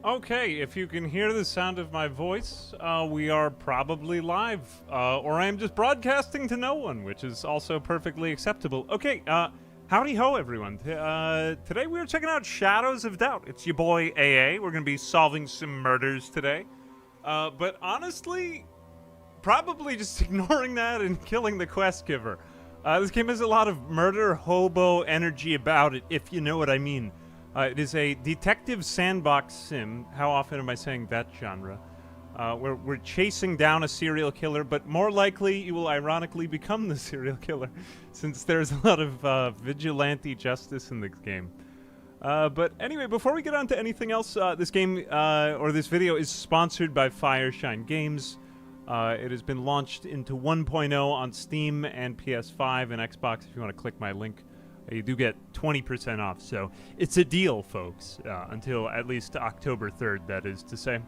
Okay, if you can hear the sound of my voice, we are probably live, or I am just broadcasting to no one, which is also perfectly acceptable. Okay, howdy ho, everyone. Today we are checking out Shadows of Doubt. It's your boy AA. We're going to be solving some murders today. But honestly, probably just ignoring that and killing the quest giver. This game has a lot of Murder-Hobo energy about it, if you know what I mean. It is a detective sandbox sim. How often am I saying that genre? Where we're chasing down a serial killer, but more likely you will ironically become the serial killer, since there's a lot of vigilante justice in the game. But anyway, before we get on to anything else, this game, or this video, is sponsored by Fireshine Games. It has been launched into 1.0 on Steam and PS5 and Xbox. If you want to click my link, you do get 20% off, so it's a deal, folks, until at least October 3rd, that is to say.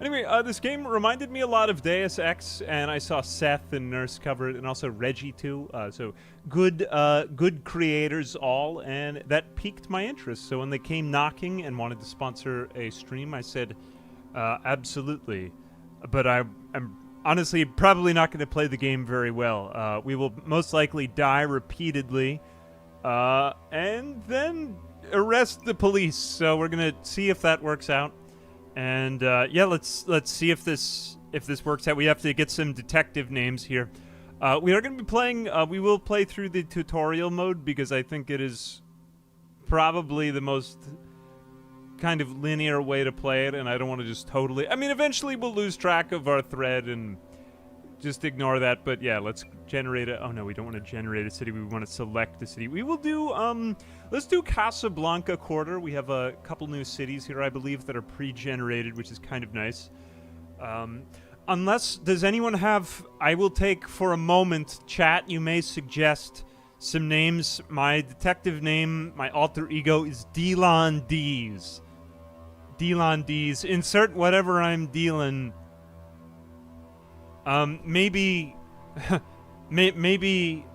Anyway, this game reminded me a lot of Deus Ex, and I saw Seth and Nurse cover it, and also Reggie too, so good creators all, and that piqued my interest. So when they came knocking and wanted to sponsor a stream, I said, absolutely, but I'm honestly probably not going to play the game very well. We will most likely die repeatedly, and then arrest the police. So we're gonna see if that works out, and yeah, let's see if this works out. We have to get some detective names here. We are gonna be playing. We will play through the tutorial mode because I think it is probably the most kind of linear way to play it, and I don't want to just totally. I mean, eventually we'll lose track of our thread and just ignore that, but yeah, let's generate a... Oh no, we don't want to generate a city, we want to select a city. We will do, let's do Casablanca Quarter. We have a couple new cities here, I believe, that are pre-generated, which is kind of nice. Unless, does anyone have... I will take, for a moment, chat, you may suggest some names. My detective name, my alter ego, is Delon Dees. Delon Dees. Insert whatever I'm dealing... maybe, maybe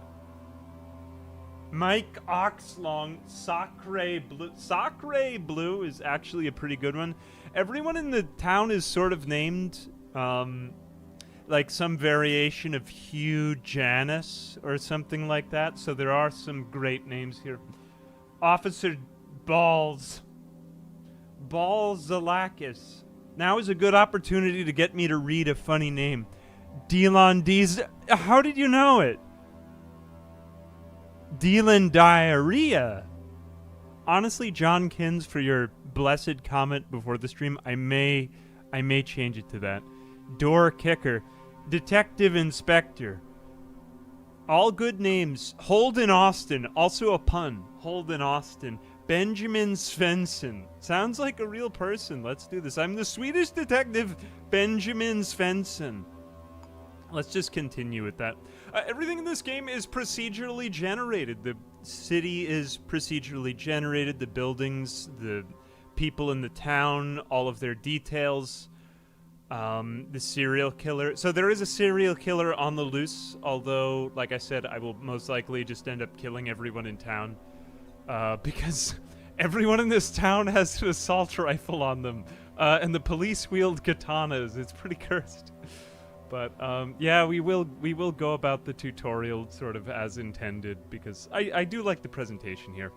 Mike Oxlong, Sacre Blue. Sacre Blue is actually a pretty good one. Everyone in the town is sort of named, like some variation of Hugh Janus or something like that. So there are some great names here. Officer Balls Zalakis. Now is a good opportunity to get me to read a funny name. Delon Dees. How did you know it? Delon Diarrhea. Honestly, John Kins, for your blessed comment before the stream, I may change it to that. Door Kicker. Detective Inspector. All good names. Holden Austin. Also a pun. Holden Austin. Benjamin Svensson. Sounds like a real person. Let's do this. I'm the Swedish detective Benjamin Svensson. Let's just continue with that. Everything in this game is procedurally generated. The city is procedurally generated. The buildings, the people in the town, all of their details. The serial killer. So there is a serial killer on the loose, although, like I said, I will most likely just end up killing everyone in town. Because everyone in this town has an assault rifle on them. And the police wield katanas. It's pretty cursed. But, yeah, we will go about the tutorial sort of as intended, because I do like the presentation here.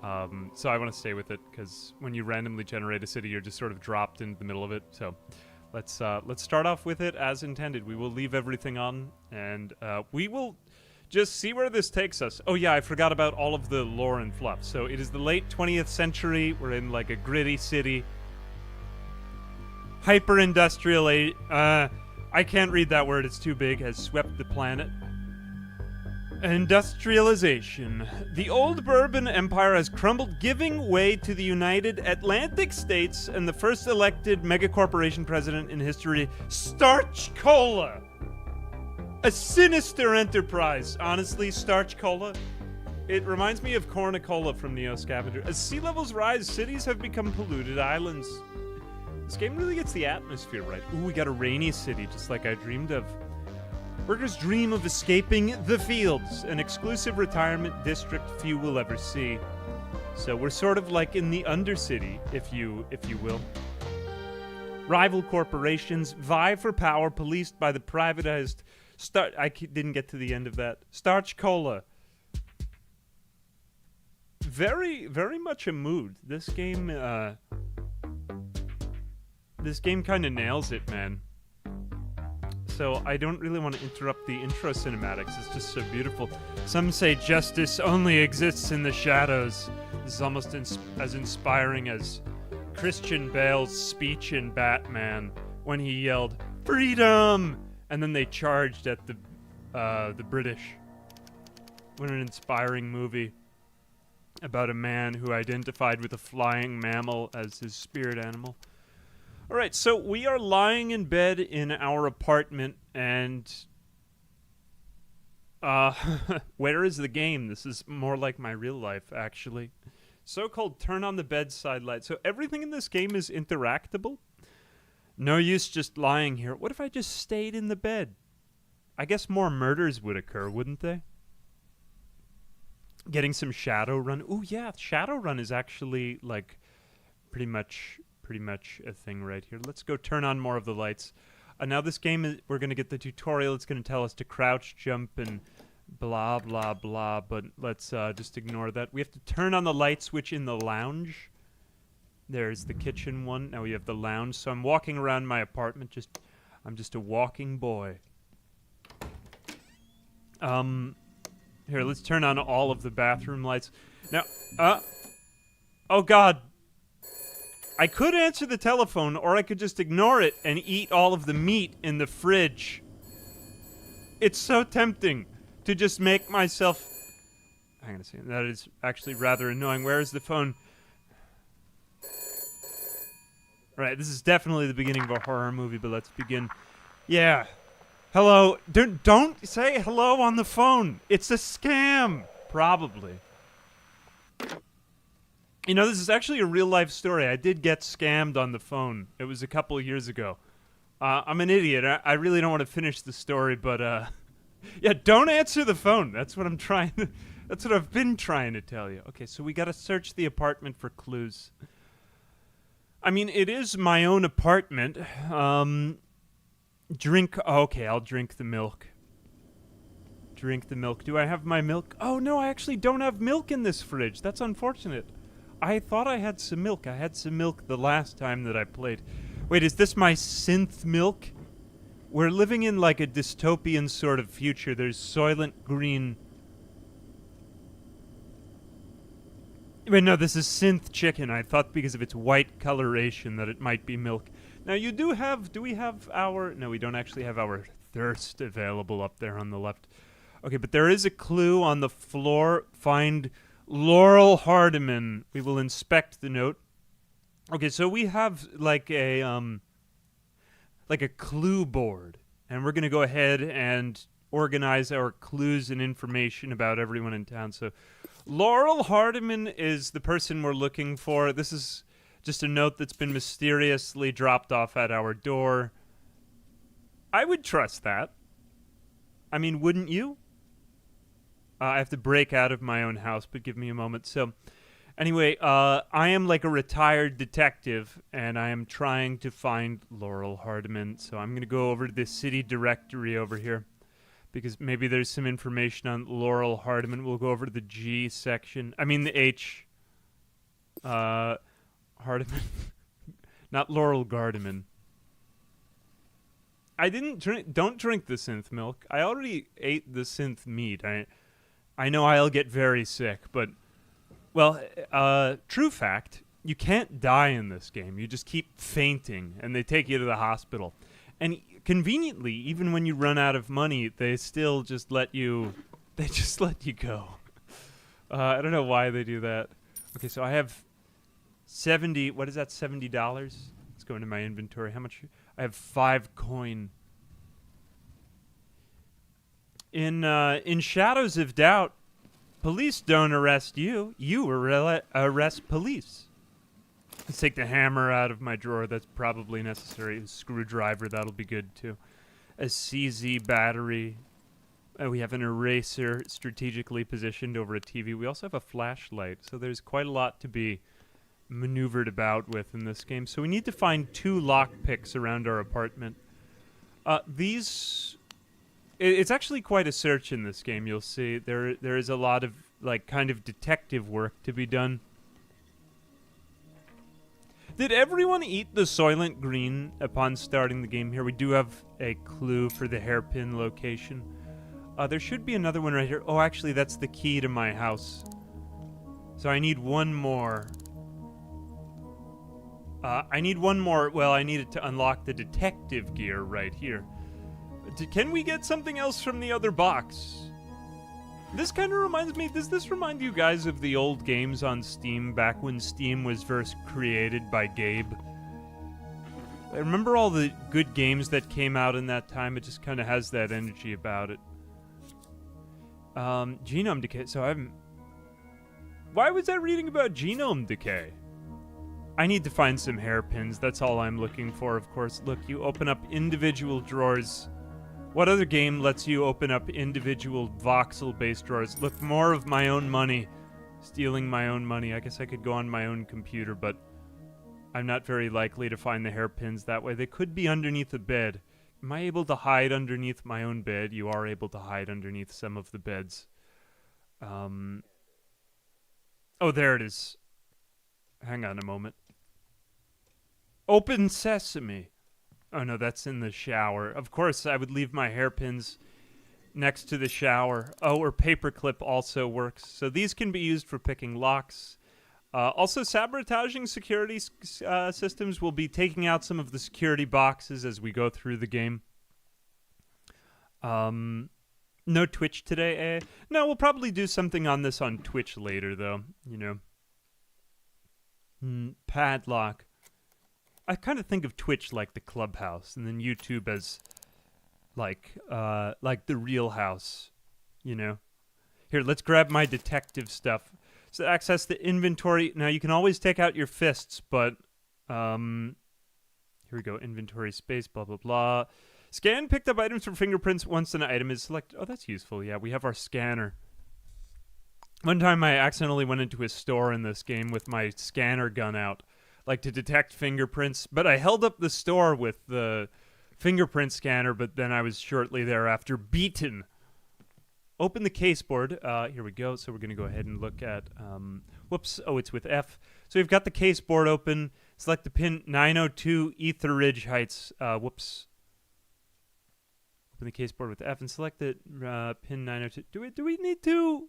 So I want to stay with it, because when you randomly generate a city, you're just sort of dropped into the middle of it. So let's start off with it as intended. We will leave everything on, and we will just see where this takes us. Oh yeah, I forgot about all of the lore and fluff. So it is the late 20th century. We're in like a gritty city. Hyper-industrial I can't read that word, it's too big, has swept the planet. Industrialization. The old Bourbon Empire has crumbled, giving way to the United Atlantic States and the first elected megacorporation president in history, Starch Cola. A sinister enterprise. Honestly, Starch Cola. It reminds me of Cornicola from Neo Scavenger. As sea levels rise, cities have become polluted islands. This game really gets the atmosphere right. Ooh, we got a rainy city, just like I dreamed of. Workers dream of escaping the fields, an exclusive retirement district few will ever see. So we're sort of like in the Undercity, if you will. Rival corporations vie for power, policed by the privatized didn't get to the end of that. Starch Cola. Very, very much a mood. This game kind of nails it, man. So I don't really want to interrupt the intro cinematics. It's just so beautiful. Some say justice only exists in the shadows. This is almost as inspiring as Christian Bale's speech in Batman when he yelled, "Freedom!" And then they charged at the British. What an inspiring movie about a man who identified with a flying mammal as his spirit animal. All right, so we are lying in bed in our apartment, and where is the game? This is more like my real life, actually. So-called turn on the bedside light. So everything in this game is interactable. No use just lying here. What if I just stayed in the bed? I guess more murders would occur, wouldn't they? Getting some Shadowrun. Ooh, yeah, Shadowrun is actually, like, pretty much a thing right here. Let's go turn on more of the lights. Now this game, we're going to get the tutorial. It's going to tell us to crouch, jump, and blah, blah, blah. But let's just ignore that. We have to turn on the light switch in the lounge. There's the kitchen one. Now we have the lounge. So I'm walking around my apartment. I'm just a walking boy. Here, let's turn on all of the bathroom lights. Now, oh God. I could answer the telephone, or I could just ignore it and eat all of the meat in the fridge. It's so tempting to just make myself... Hang on a second. That is actually rather annoying. Where is the phone? Right, this is definitely the beginning of a horror movie, but let's begin. Yeah. Hello. Don't say hello on the phone. It's a scam. Probably. You know, this is actually a real-life story. I did get scammed on the phone. It was a couple of years ago. I'm an idiot. I really don't want to finish the story, but, yeah, don't answer the phone. That's what I'm trying to... That's what I've been trying to tell you. Okay, so we gotta search the apartment for clues. I mean, it is my own apartment. Drink... Okay, I'll drink the milk. Drink the milk. Do I have my milk? Oh, no, I actually don't have milk in this fridge. That's unfortunate. I thought I had some milk. I had some milk the last time that I played. Wait, is this my synth milk? We're living in like a dystopian sort of future. There's Soylent Green. Wait, no, this is synth chicken. I thought because of its white coloration that it might be milk. Now, you do have... Do we have our... No, we don't actually have our thirst available up there on the left. Okay, but there is a clue on the floor. Find... Laurel Hardiman. We will inspect the note. Okay, so we have like a clue board, and we're gonna go ahead and organize our clues and information about everyone in town. So, Laurel Hardiman is the person we're looking for. This is just a note that's been mysteriously dropped off at our door. I would trust that. I mean, wouldn't you? I have to break out of my own house, but give me a moment. So, anyway, I am like a retired detective, and I am trying to find Laurel Hardiman. So I'm going to go over to the city directory over here, because maybe there's some information on Laurel Hardiman. We'll go over to the G section. I mean the H. Hardiman. Not Laurel Gardiman. I didn't drink... Don't drink the synth milk. I already ate the synth meat. I know I'll get very sick, but, well, true fact, you can't die in this game. You just keep fainting, and they take you to the hospital. And conveniently, even when you run out of money, they still just let you, they just let you go. I don't know why they do that. Okay, so I have 70, what is that, $70? Let's go into my inventory. How much? I have 5 coin. In Shadows of Doubt, police don't arrest you. You arrest police. Let's take the hammer out of my drawer. That's probably necessary. A screwdriver, that'll be good too. A CZ battery. We have an eraser strategically positioned over a TV. We also have a flashlight, so there's quite a lot to be maneuvered about with in this game. So we need to find 2 lockpicks around our apartment. It's actually quite a search in this game, you'll see. There is a lot of, like, kind of detective work to be done. Did everyone eat the Soylent Green upon starting the game here? We do have a clue for the hairpin location. There should be another one right here. Oh, actually, that's the key to my house. So I need one more. I need one more. Well, I need it to unlock the detective gear right here. Can we get something else from the other box? This kind of reminds me, does this remind you guys of the old games on Steam back when Steam was first created by Gabe? I remember all the good games that came out in that time. It just kind of has that energy about it. Genome decay. So why was I reading about genome decay? I need to find some hairpins. That's all I'm looking for, of course. Look, you open up individual drawers. What other game lets you open up individual voxel-based drawers? Look, more of my own money. Stealing my own money. I guess I could go on my own computer, but I'm not very likely to find the hairpins that way. They could be underneath the bed. Am I able to hide underneath my own bed? You are able to hide underneath some of the beds. Oh, there it is. Hang on a moment. Open sesame. Oh, no, that's in the shower. Of course, I would leave my hairpins next to the shower. Oh, or paperclip also works. So these can be used for picking locks. Also, sabotaging security systems. Will be taking out some of the security boxes as we go through the game. No Twitch today, eh? No, we'll probably do something on this on Twitch later, though. You know. Padlock. I kind of think of Twitch like the clubhouse, and then YouTube as like the real house, you know. Here, let's grab my detective stuff. So access the inventory. Now you can always take out your fists, but here we go. Inventory space, blah blah blah. Scan picked up items for fingerprints once an item is selected. Oh, that's useful. Yeah, we have our scanner. One time I accidentally went into a store in this game with my scanner gun out, like to detect fingerprints, but I held up the store with the fingerprint scanner, but then I was shortly thereafter beaten. Open the caseboard. Here we go. So we're going to go ahead and look at, whoops. Oh, it's with F. So we've got the caseboard open. Select the pin 902 Ether Ridge Heights. Whoops. Open the caseboard with F and select the pin 902. Do we need to?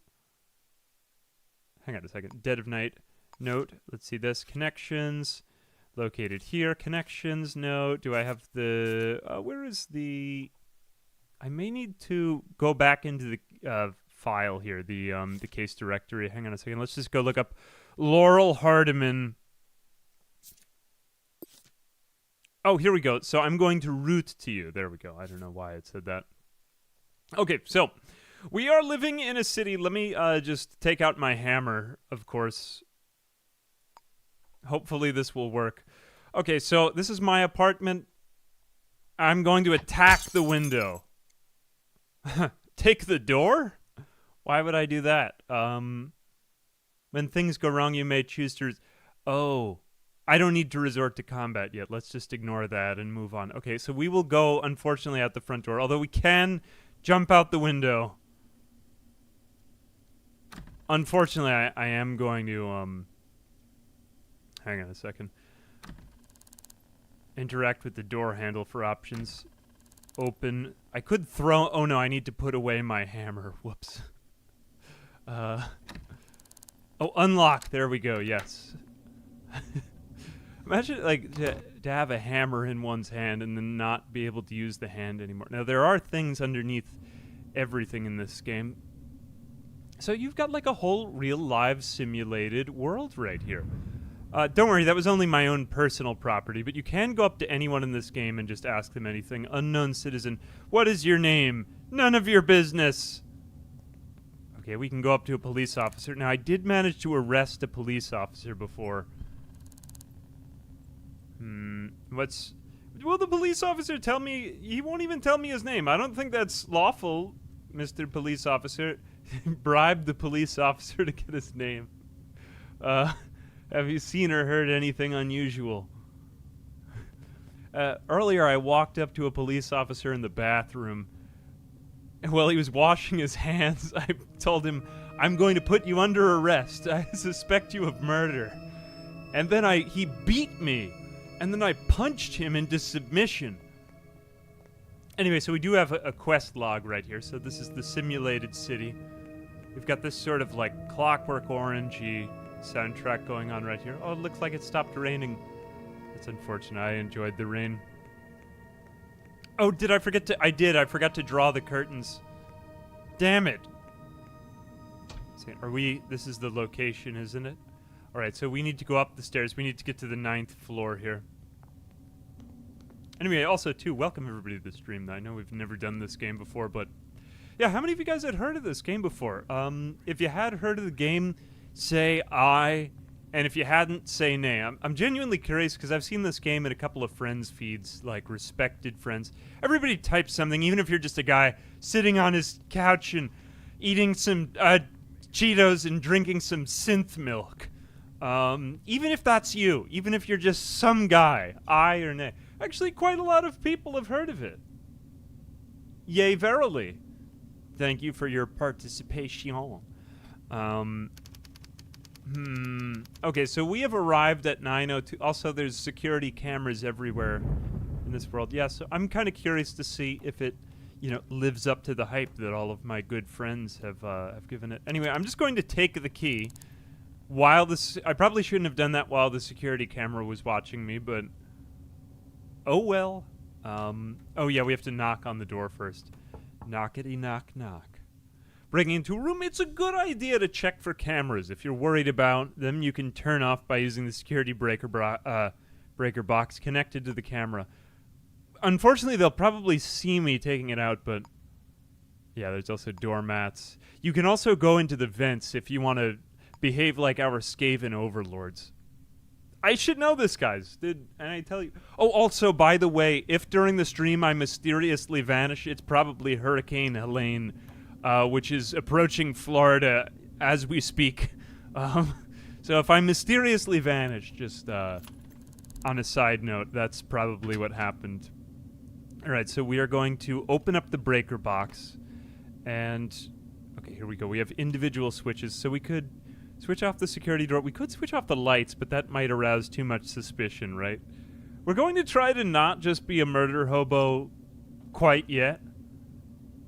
Hang on a second. Dead of night. Note. Let's see this. Connections. Located here. Connections. No. Do I have the... where is the... I may need to go back into the file here, the case directory. Hang on a second. Let's just go look up Laurel Hardiman. Oh, here we go. So I'm going to root to you. There we go. I don't know why it said that. Okay, so we are living in a city. Let me just take out my hammer, of course. Hopefully this will work. Okay, so this is my apartment. I'm going to attack the window. Take the door? Why would I do that? When things go wrong, you may choose to... Oh, I don't need to resort to combat yet. Let's just ignore that and move on. Okay, so we will go, unfortunately, out the front door. Although we can jump out the window. Unfortunately, I am going to... Hang on a second. Interact with the door handle for options. Open. I could throw... Oh, no, I need to put away my hammer. Whoops. Oh, unlock. There we go. Yes. Imagine, like, to have a hammer in one's hand and then not be able to use the hand anymore. Now, there are things underneath everything in this game. So you've got, like, a whole real live simulated world right here. Don't worry, that was only my own personal property, but you can go up to anyone in this game and just ask them anything. Unknown citizen, what is your name? None of your business. Okay, we can go up to a police officer. Now, I did manage to arrest a police officer before. Will the police officer tell me? He won't even tell me his name. I don't think that's lawful, Mr. Police Officer. Bribe the police officer to get his name. Have you seen or heard anything unusual? Earlier, I walked up to a police officer in the bathroom. And while he was washing his hands, I told him, "I'm going to put you under arrest. I suspect you of murder." And then he beat me. And then I punched him into submission. Anyway, so we do have a quest log right here. So this is the simulated city. We've got this sort of like Clockwork Orange-y soundtrack going on right here. Oh, it looks like it stopped raining. That's unfortunate. I enjoyed the rain. Oh, did I forget to... I did. I forgot to draw the curtains. Damn it. See, are we... This is the location, isn't it? Alright, so we need to go up the stairs. We need to get to the 9th floor here. Anyway, also, too, welcome everybody to the stream. I know we've never done this game before, but... Yeah, how many of you guys had heard of this game before? If you had heard of the game, say aye. And if you hadn't, say nay. I'm genuinely curious because I've seen this game in a couple of friends' feeds, like respected friends. Everybody types something, even if you're just a guy sitting on his couch and eating some Cheetos and drinking some synth milk. Even if that's you, even if you're just some guy, aye or nay. Actually, quite a lot of people have heard of it. Yea, verily. Thank you for your participation. Okay, so we have arrived at 9:02. Also, there's security cameras everywhere in this world. Yeah, so I'm kind of curious to see if it, you know, lives up to the hype that all of my good friends have given it. Anyway, I'm just going to take the key while this... I probably shouldn't have done that while the security camera was watching me, but... Oh, well. Oh, yeah, we have to knock on the door first. Knockity knock knock. Breaking into a room, it's a good idea to check for cameras. If you're worried about them, you can turn off by using the security breaker box connected to the camera. Unfortunately, they'll probably see me taking it out, but... Yeah, there's also doormats. You can also go into the vents if you want to behave like our Skaven overlords. I should know this, guys. And I tell you... Oh, also, by the way, if during the stream I mysteriously vanish, it's probably Hurricane Helene, which is approaching Florida as we speak. So if I mysteriously vanish, just on a side note, that's probably what happened. Alright, so we are going to open up the breaker box. And... Okay, here we go. We have individual switches, so we could... switch off the security door. We could switch off the lights, but that might arouse too much suspicion, right? We're going to try to not just be a murder hobo quite yet.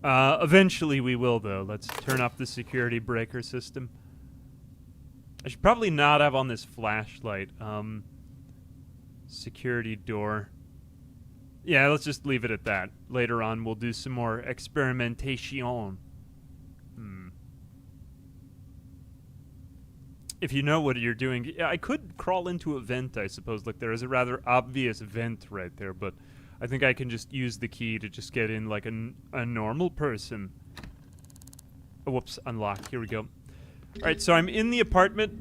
Eventually we will, though. Let's turn off the security breaker system. I should probably not have on this flashlight. Security door. Yeah, let's just leave it at that. Later on, we'll do some more experimentation. If you know what you're doing, yeah, I could crawl into a vent, I suppose. Look, there is a rather obvious vent right there, but I think I can just use the key to just get in like a normal person. Oh, whoops, unlock. Here we go. Alright, so I'm in the apartment.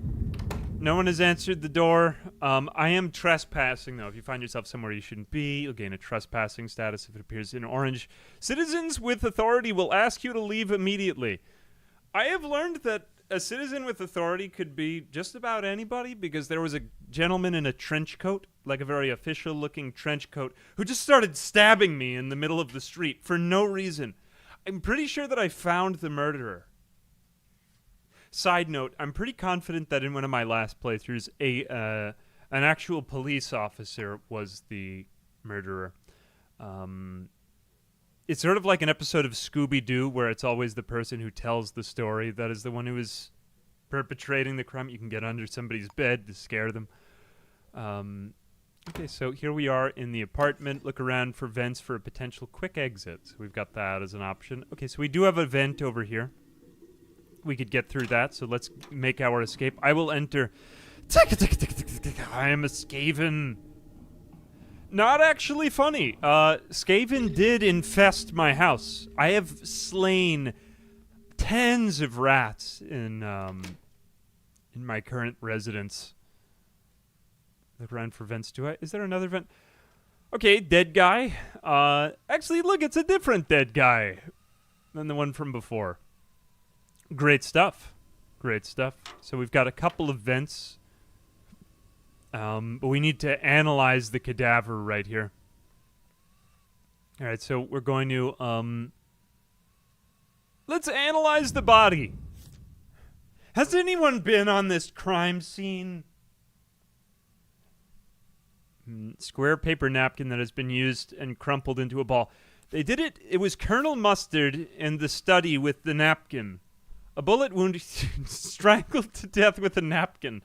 No one has answered the door. I am trespassing, though. If you find yourself somewhere you shouldn't be, you'll gain a trespassing status if it appears in orange. Citizens with authority will ask you to leave immediately. I have learned that a citizen with authority could be just about anybody, because there was a gentleman in a trench coat, like a very official-looking trench coat, who just started stabbing me in the middle of the street for no reason. I'm pretty sure that I found the murderer. Side note, I'm pretty confident that in one of my last playthroughs, an actual police officer was the murderer. It's sort of like an episode of Scooby-Doo where it's always the person who tells the story that is the one who is perpetrating the crime. You can get under somebody's bed to scare them. Okay, so here we are in the apartment. Look around for vents for a potential quick exit. So we've got that as an option. Okay, so we do have a vent over here. We could get through that, so let's make our escape. I will enter. I am a Skaven. Not actually funny. Skaven did infest my house. I have slain tens of rats in my current residence. Look around for vents. Is there another vent? Okay, dead guy. Actually, look, it's a different dead guy than the one from before. Great stuff. Great stuff. So we've got a couple of vents But we need to analyze the cadaver right here. All right, so we're going to, let's analyze the body. Has anyone been on this crime scene? Square paper napkin that has been used and crumpled into a ball. They did it. It was Colonel Mustard in the study with the napkin. A bullet wound, strangled to death with a napkin.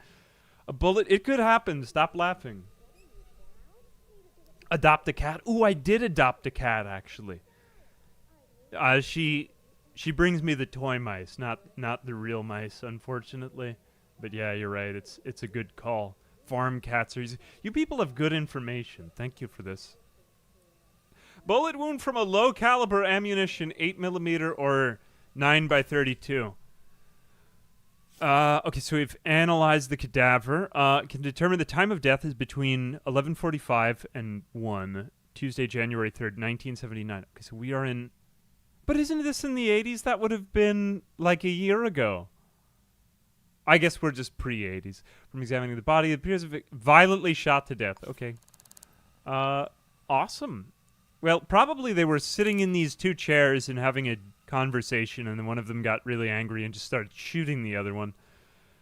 A bullet. It could happen. Stop laughing. Adopt a cat. Ooh, I did adopt a cat actually. She brings me the toy mice, not the real mice, unfortunately. But yeah, you're right. It's a good call. Farm cats are. You people have good information. Thank you for this. Bullet wound from a low caliber ammunition, 8mm or 9x32. Okay, so we've analyzed the cadaver. Can determine the time of death is between 11:45 and 1, Tuesday, January 3rd, 1979. Okay, so we are in... But isn't this in the 80s? That would have been like a year ago. I guess we're just pre-80s. From examining the body, it appears violently shot to death. Okay. Awesome. Well, probably they were sitting in these two chairs and having a conversation, and then one of them got really angry and just started shooting the other one.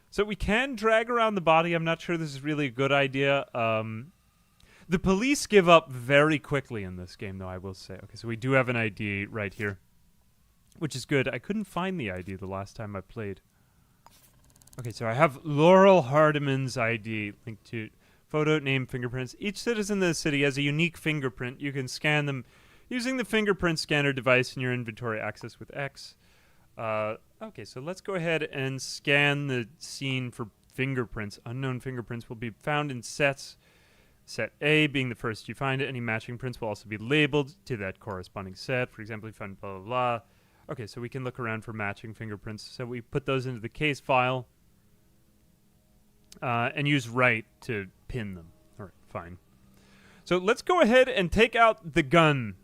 So we can drag around the body. I'm not sure this is really a good idea. The police give up very quickly in this game, though, I will say. Okay, so we do have an ID right here, which is good. I couldn't find the ID the last time I played. Okay, so I have Laurel Hardiman's ID linked to photo, name, fingerprints. Each citizen of the city has a unique fingerprint. You can scan them using the fingerprint scanner device in your inventory access with X. Okay, so let's go ahead and scan the scene for fingerprints. Unknown fingerprints will be found in sets. Set A being the first you find. Any matching prints will also be labeled to that corresponding set. For example, you find blah, blah, blah. Okay, so we can look around for matching fingerprints. So we put those into the case file and use right to pin them. All right, fine. So let's go ahead and take out the gun.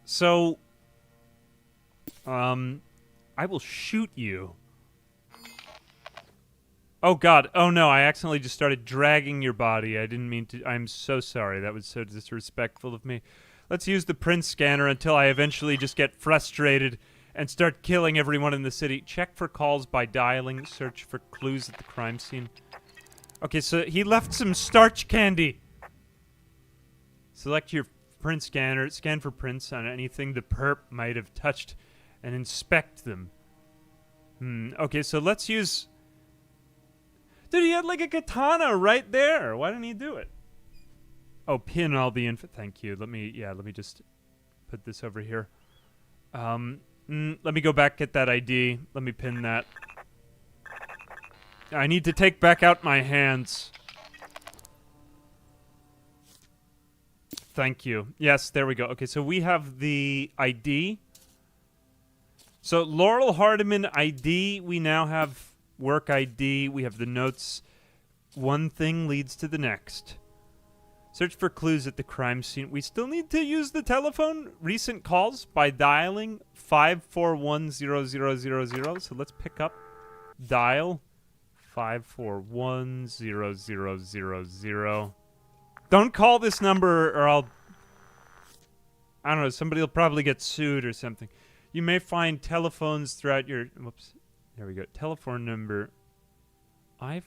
So, I will shoot you. Oh, God. Oh, no. I accidentally just started dragging your body. I didn't mean to. I'm so sorry. That was so disrespectful of me. Let's use the print scanner until I eventually just get frustrated and start killing everyone in the city. Check for calls by dialing. Search for clues at the crime scene. Okay, so he left some starch candy. Select your print scanner. Scan for prints on anything the perp might have touched and inspect them. Okay, so let's use... Dude, he had like a katana right there. Why didn't he do it? Oh, pin all the info. Thank you. Let me just put this over here. Let me go back, get that ID. Let me pin that. I need to take back out my hands. Thank you. Yes, there we go. Okay, so we have the ID. So Laurel Hardiman ID. We now have work ID. We have the notes. One thing leads to the next. Search for clues at the crime scene. We still need to use the telephone. Recent calls by dialing 5410000. So let's pick up. Dial 5410000. Don't call this number or I don't know, somebody will probably get sued or something. You may find telephones throughout your... Whoops. There we go. Telephone number... I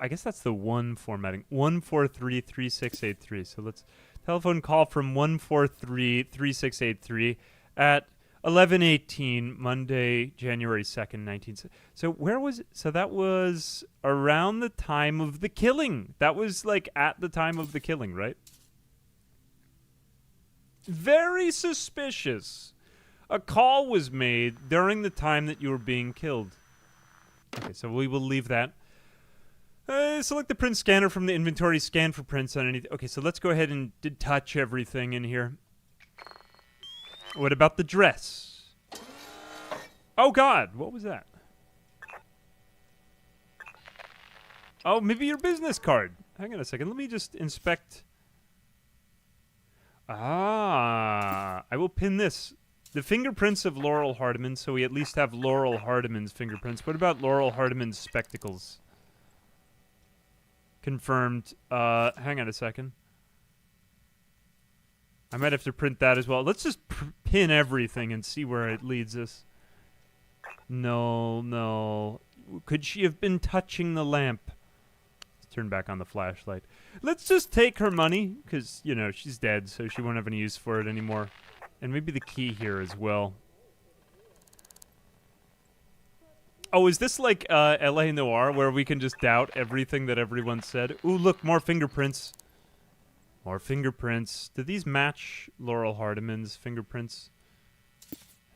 guess that's the 1 formatting. 1433683. So let's... Telephone call from 1433683 at 11:18, Monday, January 2nd, 19... So where was it? So that was around the time of the killing. That was like at the time of the killing, right? Very suspicious. A call was made during the time that you were being killed. Okay, so we will leave that. Select the print scanner from the inventory. Scan for prints on anything. Okay, so let's go ahead and touch everything in here. What about the dress? Oh, God. What was that? Oh, maybe your business card. Hang on a second. Let me just inspect... I will pin this. The fingerprints of Laurel Hardiman, so we at least have Laurel Hardiman's fingerprints. What about Laurel Hardiman's spectacles? Confirmed. Hang on a second. I might have to print that as well. Let's just pin everything and see where it leads us. No. Could she have been touching the lamp? Let's turn back on the flashlight. Let's just take her money, because, you know, she's dead, so she won't have any use for it anymore. And maybe the key here as well. Oh, is this like L.A. Noire, where we can just doubt everything that everyone said? Ooh, look, more fingerprints. More fingerprints. Do these match Laurel Hardiman's fingerprints?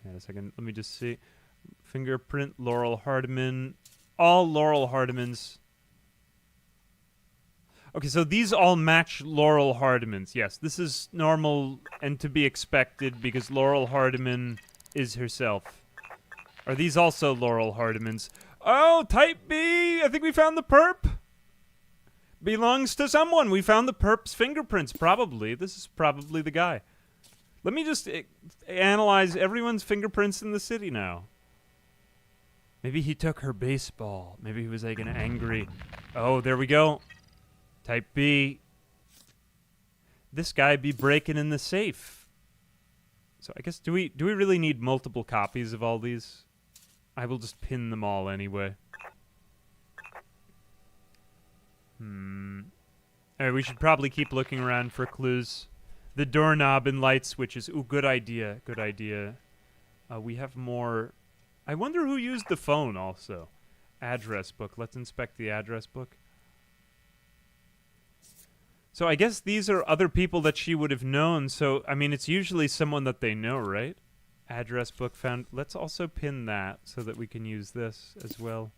Hang on a second. Let me just see. Fingerprint, Laurel Hardiman. All Laurel Hardimans. Okay, so these all match Laurel Hardiman's. Yes, this is normal and to be expected because Laurel Hardiman is herself. Are these also Laurel Hardiman's? Oh, type B! I think we found the perp! Belongs to someone. We found the perp's fingerprints, probably. This is probably the guy. Let me just analyze everyone's fingerprints in the city now. Maybe he took her baseball. Maybe he was like an angry... Oh, there we go. Type B. This guy be breaking in the safe. So I guess, do we really need multiple copies of all these? I will just pin them all anyway. Alright, we should probably keep looking around for clues. The doorknob and light switches. Ooh, good idea. Good idea. We have more... I wonder who used the phone also. Address book. Let's inspect the address book. So I guess these are other people that she would have known. So, I mean, it's usually someone that they know, right? Address book found. Let's also pin that so that we can use this as well.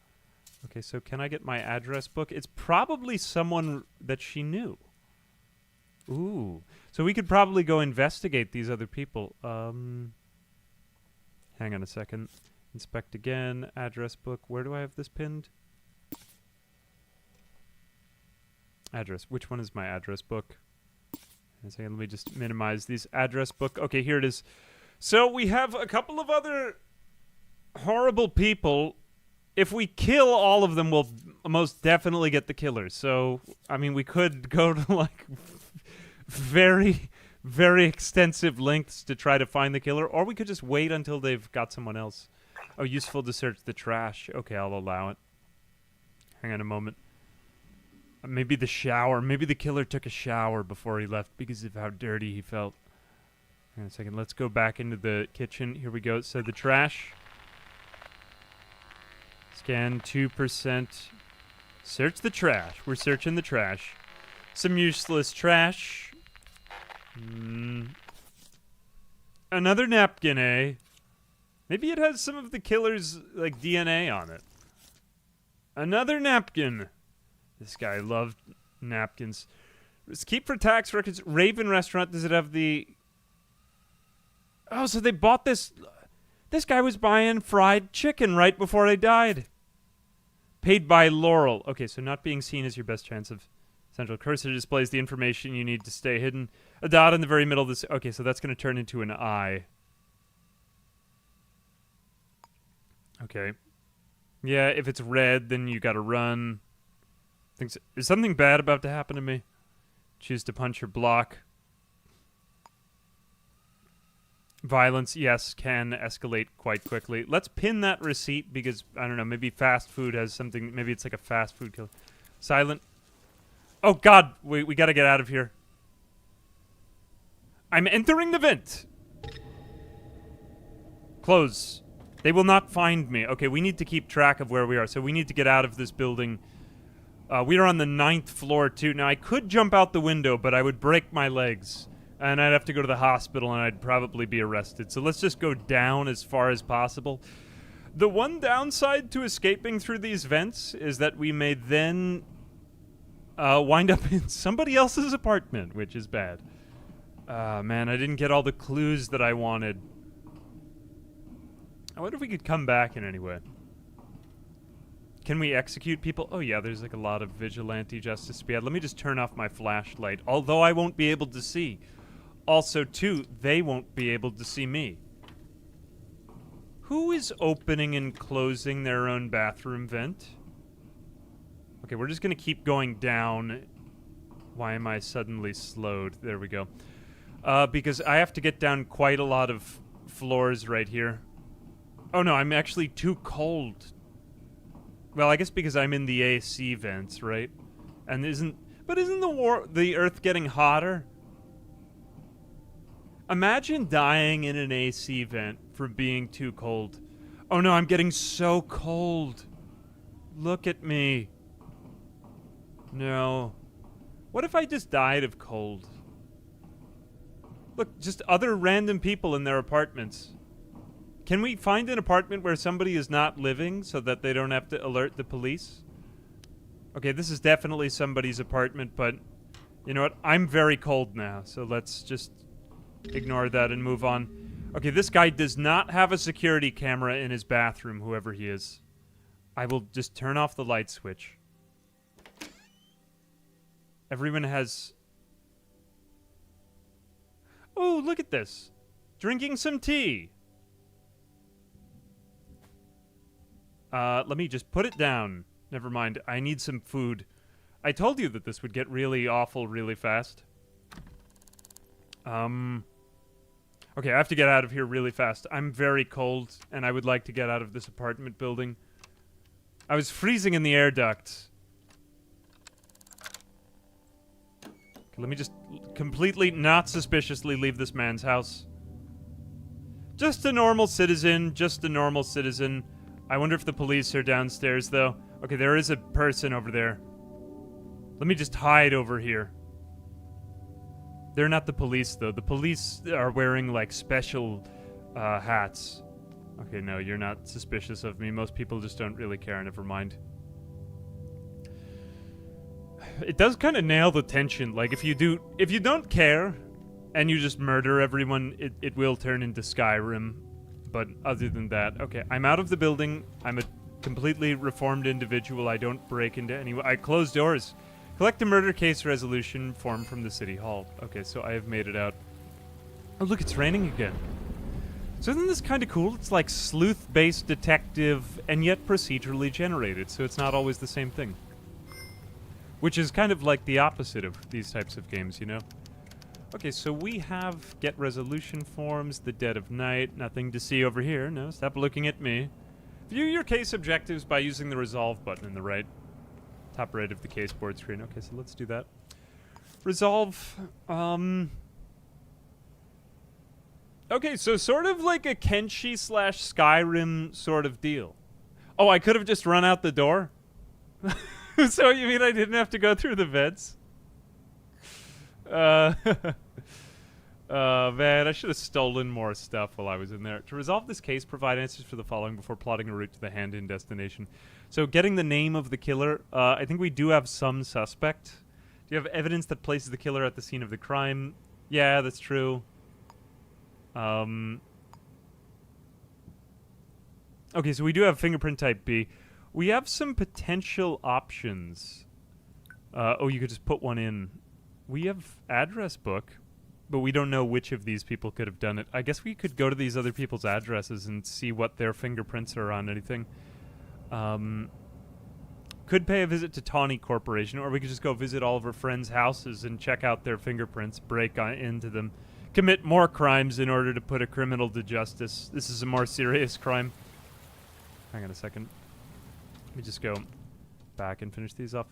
Okay, so can I get my address book? It's probably someone that she knew. Ooh. So we could probably go investigate these other people. Hang on a second. Inspect again. Address book. Where do I have this pinned? Address. Which one is my address book? Hang on a second. Let me just minimize these address book. Okay, here it is. So we have a couple of other horrible people. If we kill all of them, we'll most definitely get the killers. So, I mean, we could go to, like, very, very extensive lengths to try to find the killer, or we could just wait until they've got someone else. Oh, useful to search the trash. Okay, I'll allow it. Hang on a moment. Maybe the shower. Maybe the killer took a shower before he left because of how dirty he felt. Hang on a second. Let's go back into the kitchen. Here we go. So the trash... Scan 2%. Search the trash. We're searching the trash. Some useless trash. Another napkin, eh? Maybe it has some of the killer's, like, DNA on it. Another napkin. This guy loved napkins. Let's keep for tax records. Raven Restaurant, does it have the... Oh, so they bought this... This guy was buying fried chicken right before they died. Paid by Laurel. Okay, so not being seen is your best chance of... Central cursor displays the information you need to stay hidden. A dot in the very middle of this... Okay, so that's going to turn into an eye. Okay. Yeah, if it's red, then you gotta run. Is something bad about to happen to me? Choose to punch or block. Violence, yes, can escalate quite quickly. Let's pin that receipt because, I don't know, maybe fast food has something... Maybe it's like a fast food killer. Silent. Oh, God! We gotta get out of here. I'm entering the vent! Close. They will not find me. Okay, we need to keep track of where we are, so we need to get out of this building. We are on the 9th floor, too. Now, I could jump out the window, but I would break my legs. And I'd have to go to the hospital, and I'd probably be arrested. So let's just go down as far as possible. The one downside to escaping through these vents is that we may then wind up in somebody else's apartment, which is bad. Man, I didn't get all the clues that I wanted. I wonder if we could come back in any way. Can we execute people? Oh yeah, there's like a lot of vigilante justice to be had. Let me just turn off my flashlight, although I won't be able to see. Also, too, they won't be able to see me. Who is opening and closing their own bathroom vent? Okay, we're just gonna keep going down. Why am I suddenly slowed? There we go. Because I have to get down quite a lot of floors right here. Oh no, I'm actually too cold. Well, I guess because I'm in the AC vents, right? And isn't the Earth getting hotter? Imagine dying in an AC vent from being too cold. Oh no, I'm getting so cold. Look at me. No. What if I just died of cold? Look, just other random people in their apartments. Can we find an apartment where somebody is not living so that they don't have to alert the police? Okay, this is definitely somebody's apartment, but you know what? I'm very cold now, so let's just ignore that and move on. Okay, this guy does not have a security camera in his bathroom, whoever he is. I will just turn off the light switch. Everyone has... Oh, look at this. Drinking some tea. Let me just put it down. Never mind. I need some food. I told you that this would get really awful really fast. Okay, I have to get out of here really fast. I'm very cold, and I would like to get out of this apartment building. I was freezing in the air duct. Okay, let me just completely, not suspiciously leave this man's house. Just a normal citizen, just a normal citizen. I wonder if the police are downstairs, though. Okay, there is a person over there. Let me just hide over here. They're not the police, though. The police are wearing, like, special hats. Okay, no, you're not suspicious of me. Most people just don't really care. Never mind. It does kind of nail the tension. Like, if you don't care and you just murder everyone, it will turn into Skyrim. But other than that, okay, I'm out of the building. I'm a completely reformed individual. I don't break into any... I close doors. Collect a murder case resolution form from the city hall. Okay, so I have made it out. Oh, look, it's raining again. So isn't this kind of cool? It's like sleuth-based detective and yet procedurally generated, so it's not always the same thing. Which is kind of like the opposite of these types of games, you know? Okay, so we have get resolution forms, the dead of night, nothing to see over here. No, stop looking at me. View your case objectives by using the resolve button in the right. Top right of the case board screen. Okay, so let's do that. Resolve, okay, so sort of like a Kenshi / Skyrim sort of deal. Oh, I could have just run out the door? So you mean I didn't have to go through the vents? Man, I should have stolen more stuff while I was in there. To resolve this case, provide answers for the following before plotting a route to the hand-in destination. So getting the name of the killer, I think we do have some suspect. Do you have evidence that places the killer at the scene of the crime? Yeah, that's true. Okay, so we do have fingerprint type B. We have some potential options. Oh, you could just put one in. We have address book, but we don't know which of these people could have done it. I guess we could go to these other people's addresses and see what their fingerprints are on anything. Could pay a visit to Tawny Corporation, or we could just go visit all of our friends' houses and check out their fingerprints, break into them, commit more crimes in order to put a criminal to justice. This is a more serious crime. Hang on a second. Let me just go back and finish these off.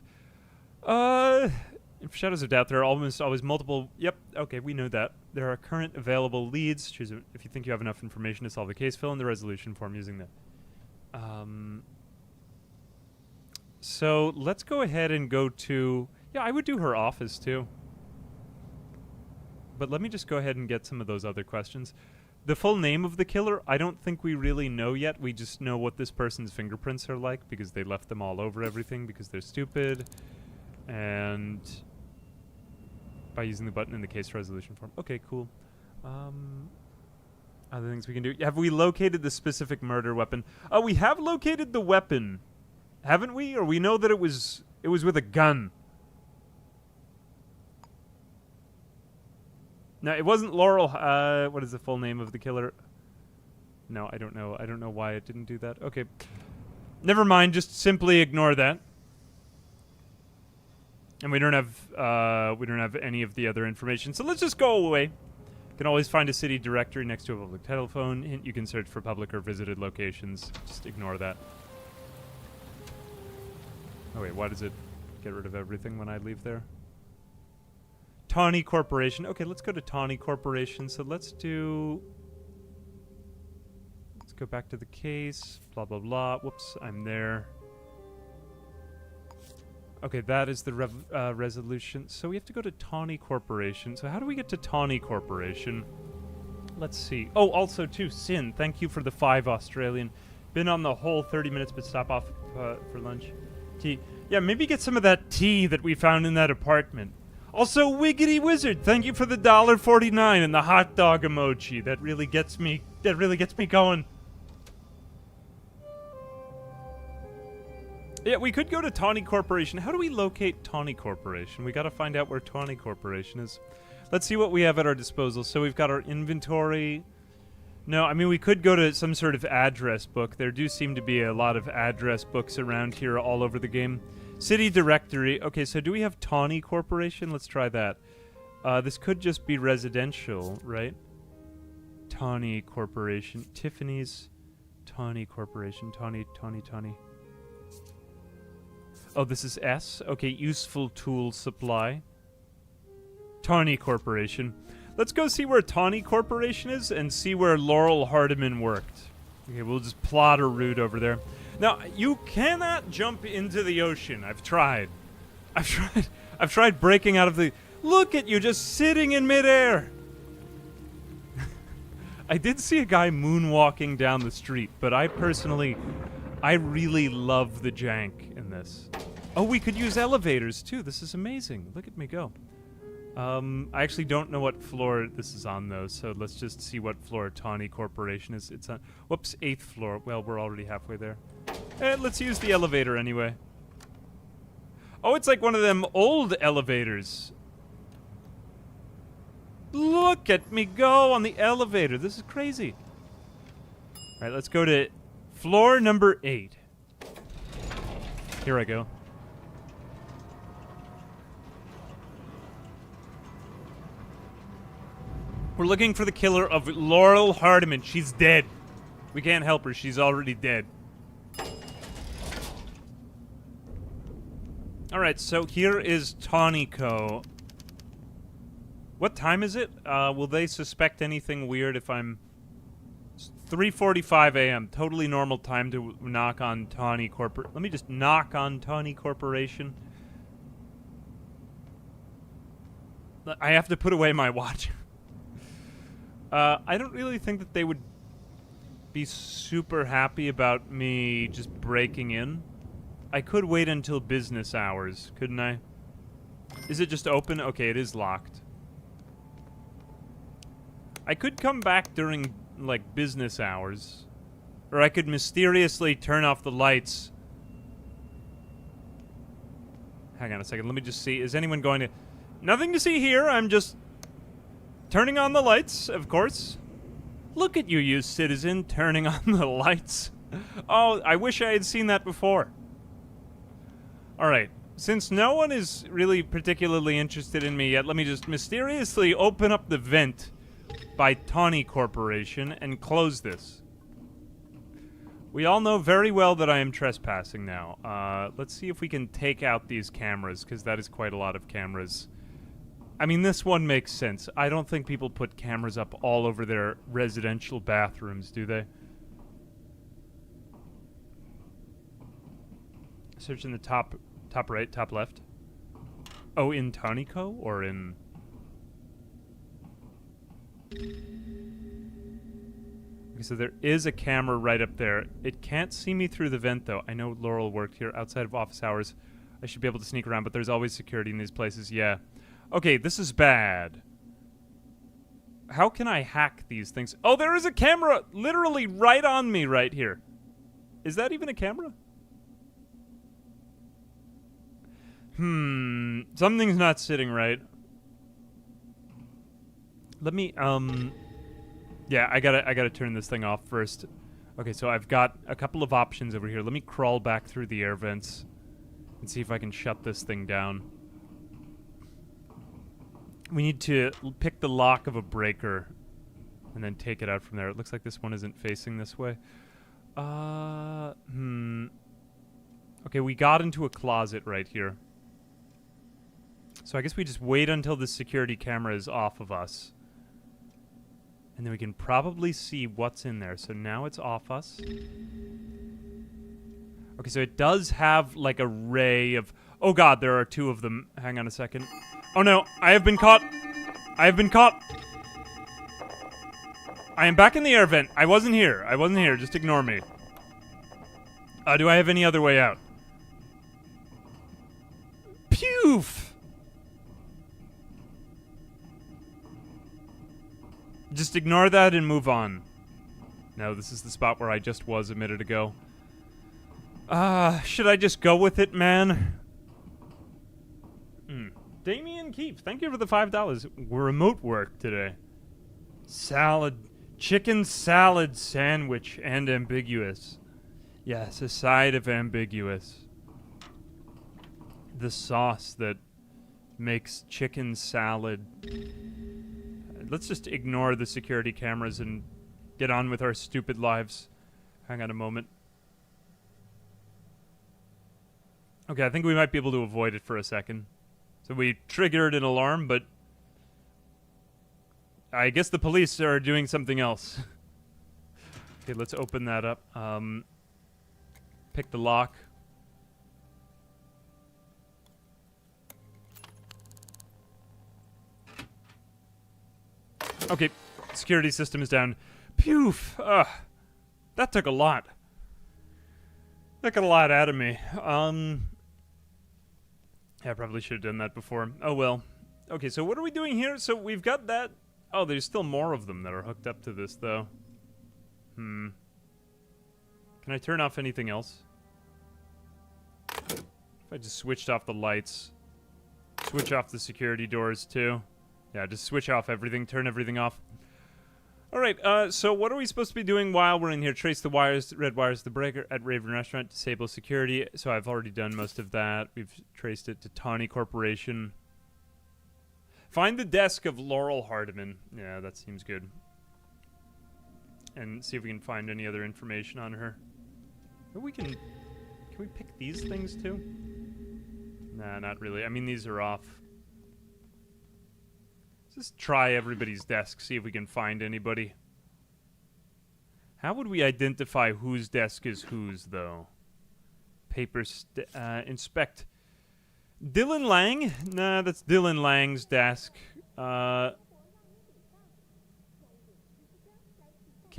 In Shadows of Doubt, there are almost always multiple... Yep, okay, we know that. There are current available leads. Choose if you think you have enough information to solve the case, fill in the resolution form using that. So let's go ahead and go to... Yeah, I would do her office, too. But let me just go ahead and get some of those other questions. The full name of the killer, I don't think we really know yet. We just know what this person's fingerprints are like because they left them all over everything because they're stupid. And by using the button in the case resolution form. Okay, cool. Other things we can do. Have we located the specific murder weapon? Oh, we have located the weapon, haven't we? Or we know that it was with a gun. No, it wasn't Laurel. What is the full name of the killer? No, I don't know. I don't know why it didn't do that. Okay. Never mind, just simply ignore that. And we don't have any of the other information, so let's just go away. You can always find a city directory next to a public telephone. Hint, you can search for public or visited locations. Just ignore that. Oh wait, why does it get rid of everything when I leave there? Tawny Corporation. Okay, let's go to Tawny Corporation. So let's go back to the case. Blah, blah, blah. Whoops, I'm there. Okay, that is the resolution. So we have to go to Tawny Corporation. So how do we get to Tawny Corporation? Let's see. Oh, also, too, Sin, thank you for the 5 Australian. Been on the whole 30 minutes, but stop off for lunch. Tea. Yeah, maybe get some of that tea that we found in that apartment. Also, Wiggity Wizard, thank you for the $1.49 and the hot dog emoji. That really gets me going. Yeah, we could go to Tawny Corporation. How do we locate Tawny Corporation? We gotta find out where Tawny Corporation is. Let's see what we have at our disposal. So we've got our inventory. No, I mean, we could go to some sort of address book. There do seem to be a lot of address books around here all over the game. City directory. Okay, so do we have Tawny Corporation? Let's try that. This could just be residential, right? Tawny Corporation. Tiffany's. Tawny Corporation. Tawny. Oh, this is S? Okay, useful tool supply. Tawny Corporation. Let's go see where Tawny Corporation is and see where Laurel Hardiman worked. Okay, we'll just plot a route over there. Now, you cannot jump into the ocean. I've tried breaking out of the... Look at you just sitting in midair. I did see a guy moonwalking down the street, but I really love the jank in this. Oh, we could use elevators, too. This is amazing. Look at me go. I actually don't know what floor this is on, though, so let's just see what floor Tawny Corporation is. It's on... Whoops, 8th floor. Well, we're already halfway there. Let's use the elevator anyway. Oh, it's like one of them old elevators. Look at me go on the elevator. This is crazy. All right, let's go to floor number 8. Here I go. We're looking for the killer of Laurel Hardiman. She's dead. We can't help her. She's already dead. Alright, so here is Tawnyco. What time is it? Will they suspect anything weird if I'm... 3:45 a.m. Totally normal time to knock on Tawny Corporation. Let me just knock on Tawny Corporation. I have to put away my watch. I don't really think that they would be super happy about me just breaking in. I could wait until business hours, couldn't I? Is it just open? Okay, it is locked. I could come back during, like, business hours. Or I could mysteriously turn off the lights. Hang on a second, let me just see. Is anyone going to... Nothing to see here, I'm just... turning on the lights, of course. Look at you, you citizen, turning on the lights. Oh, I wish I had seen that before. Alright, since no one is really particularly interested in me yet, let me just mysteriously open up the vent by Tawny Corporation and close this. We all know very well that I am trespassing now. Let's see if we can take out these cameras, because that is quite a lot of cameras. I mean, this one makes sense. I don't think people put cameras up all over their residential bathrooms, do they? Search in the top right, top left. Oh, in Tawnyco or in... Okay, so there is a camera right up there. It can't see me through the vent, though. I know Laurel worked here outside of office hours. I should be able to sneak around, but there's always security in these places. Yeah. Okay, this is bad. How can I hack these things? Oh, there is a camera literally right on me right here. Is that even a camera? Something's not sitting right. Let me, Yeah, I gotta turn this thing off first. Okay, so I've got a couple of options over here. Let me crawl back through the air vents and see if I can shut this thing down. We need to pick the lock of a breaker and then take it out from there. It looks like this one isn't facing this way. Okay, we got into a closet right here. So I guess we just wait until the security camera is off of us. And then we can probably see what's in there. So now it's off us. Okay, so it does have like a ray of... Oh god, there are two of them. Hang on a second. Oh no, I have been caught. I have been caught. I am back in the air vent. I wasn't here. I wasn't here. Just ignore me. Do I have any other way out? Poof! Just ignore that and move on. No, this is the spot where I just was a minute ago. Should I just go with it, man? Damien Keefe, thank you for the $5. We're remote work today. Salad. Chicken salad sandwich and ambiguous. Yes, a side of ambiguous. The sauce that makes chicken salad. Let's just ignore the security cameras and get on with our stupid lives. Hang on a moment. Okay, I think we might be able to avoid it for a second. So we triggered an alarm, but I guess the police are doing something else. Okay, let's open that up. Pick the lock. Okay, security system is down. Poof! That took a lot. That got a lot out of me. Yeah, I probably should have done that before. Oh well. Okay, so what are we doing here? So we've got that. Oh, there's still more of them that are hooked up to this, though. Can I turn off anything else? If I just switched off the lights. Switch off the security doors, too. Yeah, just switch off everything, turn everything off. Alright, so what are we supposed to be doing while we're in here? Trace the wires, red wires to the breaker at Raven Restaurant, disable security. So I've already done most of that. We've traced it to Tawny Corporation. Find the desk of Laurel Hardiman. Yeah, that seems good. And see if we can find any other information on her. But we can we pick these things too? Nah, not really. I mean, these are off. Just try everybody's desk, see if we can find anybody. How would we identify whose desk is whose, though? Inspect. Dylan Lang? Nah, that's Dylan Lang's desk. Can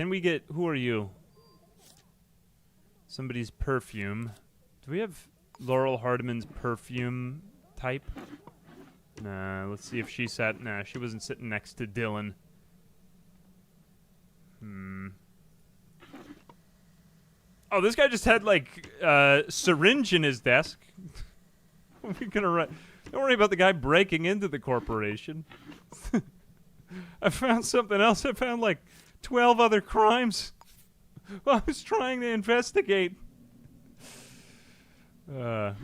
we get... Who are you? Somebody's perfume. Do we have Laurel Hardiman's perfume type? Nah, let's see if she sat... Nah, she wasn't sitting next to Dylan. Oh, this guy just had, like, syringe in his desk. We're gonna write... Don't worry about the guy breaking into the corporation. I found something else. I found, like, 12 other crimes while I was trying to investigate. No,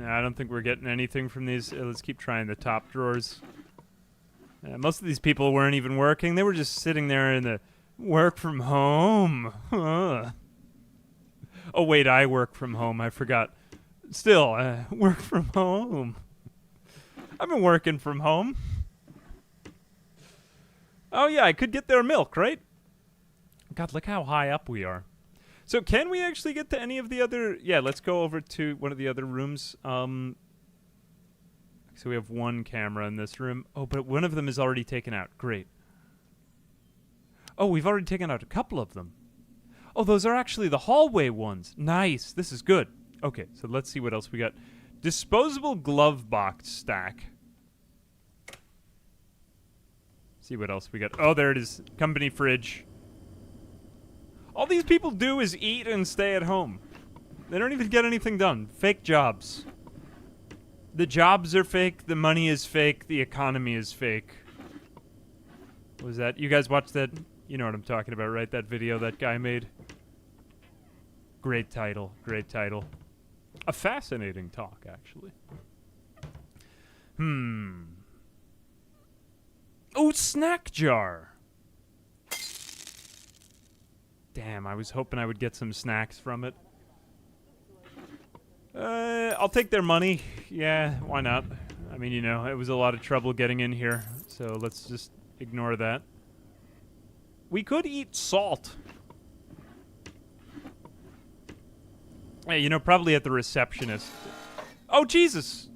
I don't think we're getting anything from these. Let's keep trying the top drawers. Most of these people weren't even working. They were just sitting there in the work from home. Oh, wait, I work from home. I forgot. Still, work from home. I've been working from home. Oh, yeah, I could get their milk, right? God, look how high up we are. So can we actually get to any of the other... Yeah, let's go over to one of the other rooms. So we have one camera in this room. Oh, but one of them is already taken out. Great. Oh, we've already taken out a couple of them. Oh, those are actually the hallway ones. Nice. This is good. Okay, so let's see what else we got. Disposable glove box stack. See what else we got. Oh, there it is. Company fridge. All these people do is eat and stay at home. They don't even get anything done. Fake jobs. The jobs are fake, the money is fake, the economy is fake. What was that? You guys watched that? You know what I'm talking about, right? That video that guy made. Great title, great title. A fascinating talk, actually. Oh, snack jar. Damn, I was hoping I would get some snacks from it. I'll take their money. Yeah, why not? I mean, you know, it was a lot of trouble getting in here, so let's just ignore that. We could eat salt. Hey, you know, probably at the receptionist. Oh, Jesus!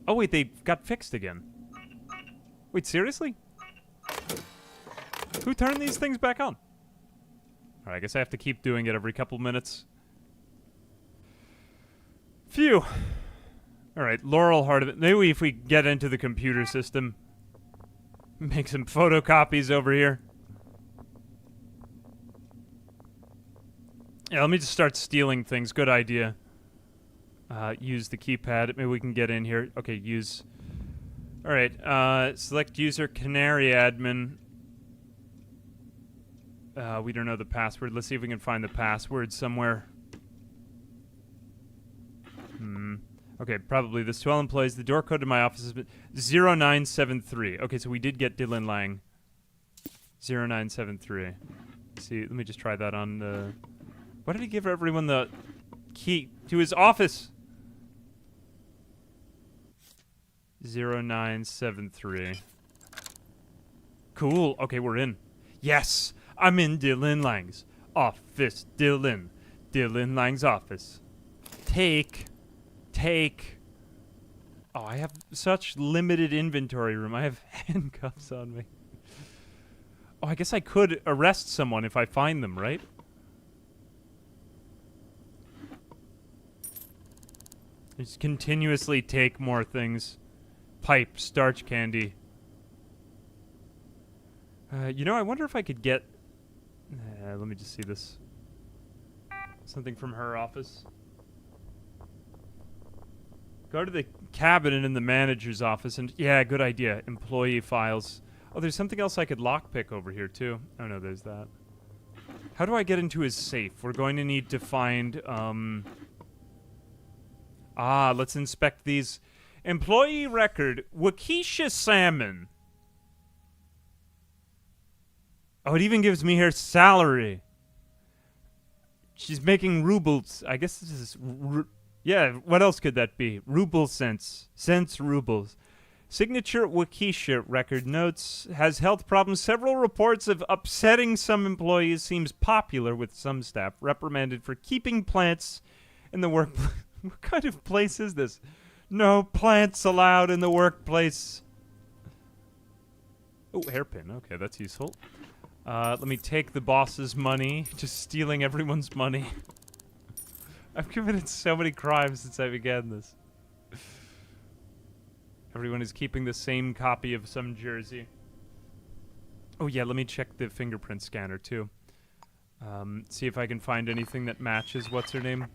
Oh, wait, they got fixed again. Wait, seriously? Who turned these things back on? Alright, I guess I have to keep doing it every couple minutes. Phew. Alright, Laurel Heart of it. Maybe if we get into the computer system. Make some photocopies over here. Yeah, let me just start stealing things. Good idea. Use the keypad. Maybe we can get in here. Okay, use. Alright, select user Canary admin. We don't know the password. Let's see if we can find the password somewhere. Okay, probably this. To all employees, the door code to my office has been 0973. Okay, so we did get Dylan Lang. 0973. Let's see, let me just try that on the... Why did he give everyone the key to his office? 0973. Cool. Okay, we're in. Yes! I'm in Dylan Lang's office. Dylan Lang's office. Take. Oh, I have such limited inventory room. I have handcuffs on me. Oh, I guess I could arrest someone if I find them, right? Just continuously take more things. Pipe, starch candy. You know, I wonder if I could get... let me just see this. Something from her office. Go to the cabinet in the manager's office and... Yeah, good idea. Employee files. Oh, there's something else I could lockpick over here, too. Oh, no, there's that. How do I get into his safe? We're going to need to find, let's inspect these. Employee record. Waukesha Salmon. Oh, it even gives me her salary. She's making rubles. I guess this is... Yeah, what else could that be? Ruble cents. Cents, rubles. Signature Waukesha record notes. Has health problems. Several reports of upsetting some employees. Seems popular with some staff. Reprimanded for keeping plants in the workplace. What kind of place is this? No plants allowed in the workplace. Oh, hairpin. Okay, that's useful. Let me take the boss's money. Just stealing everyone's money. I've committed so many crimes since I began this. Everyone is keeping the same copy of some jersey. Oh yeah, let me check the fingerprint scanner too. See if I can find anything that matches what's her name.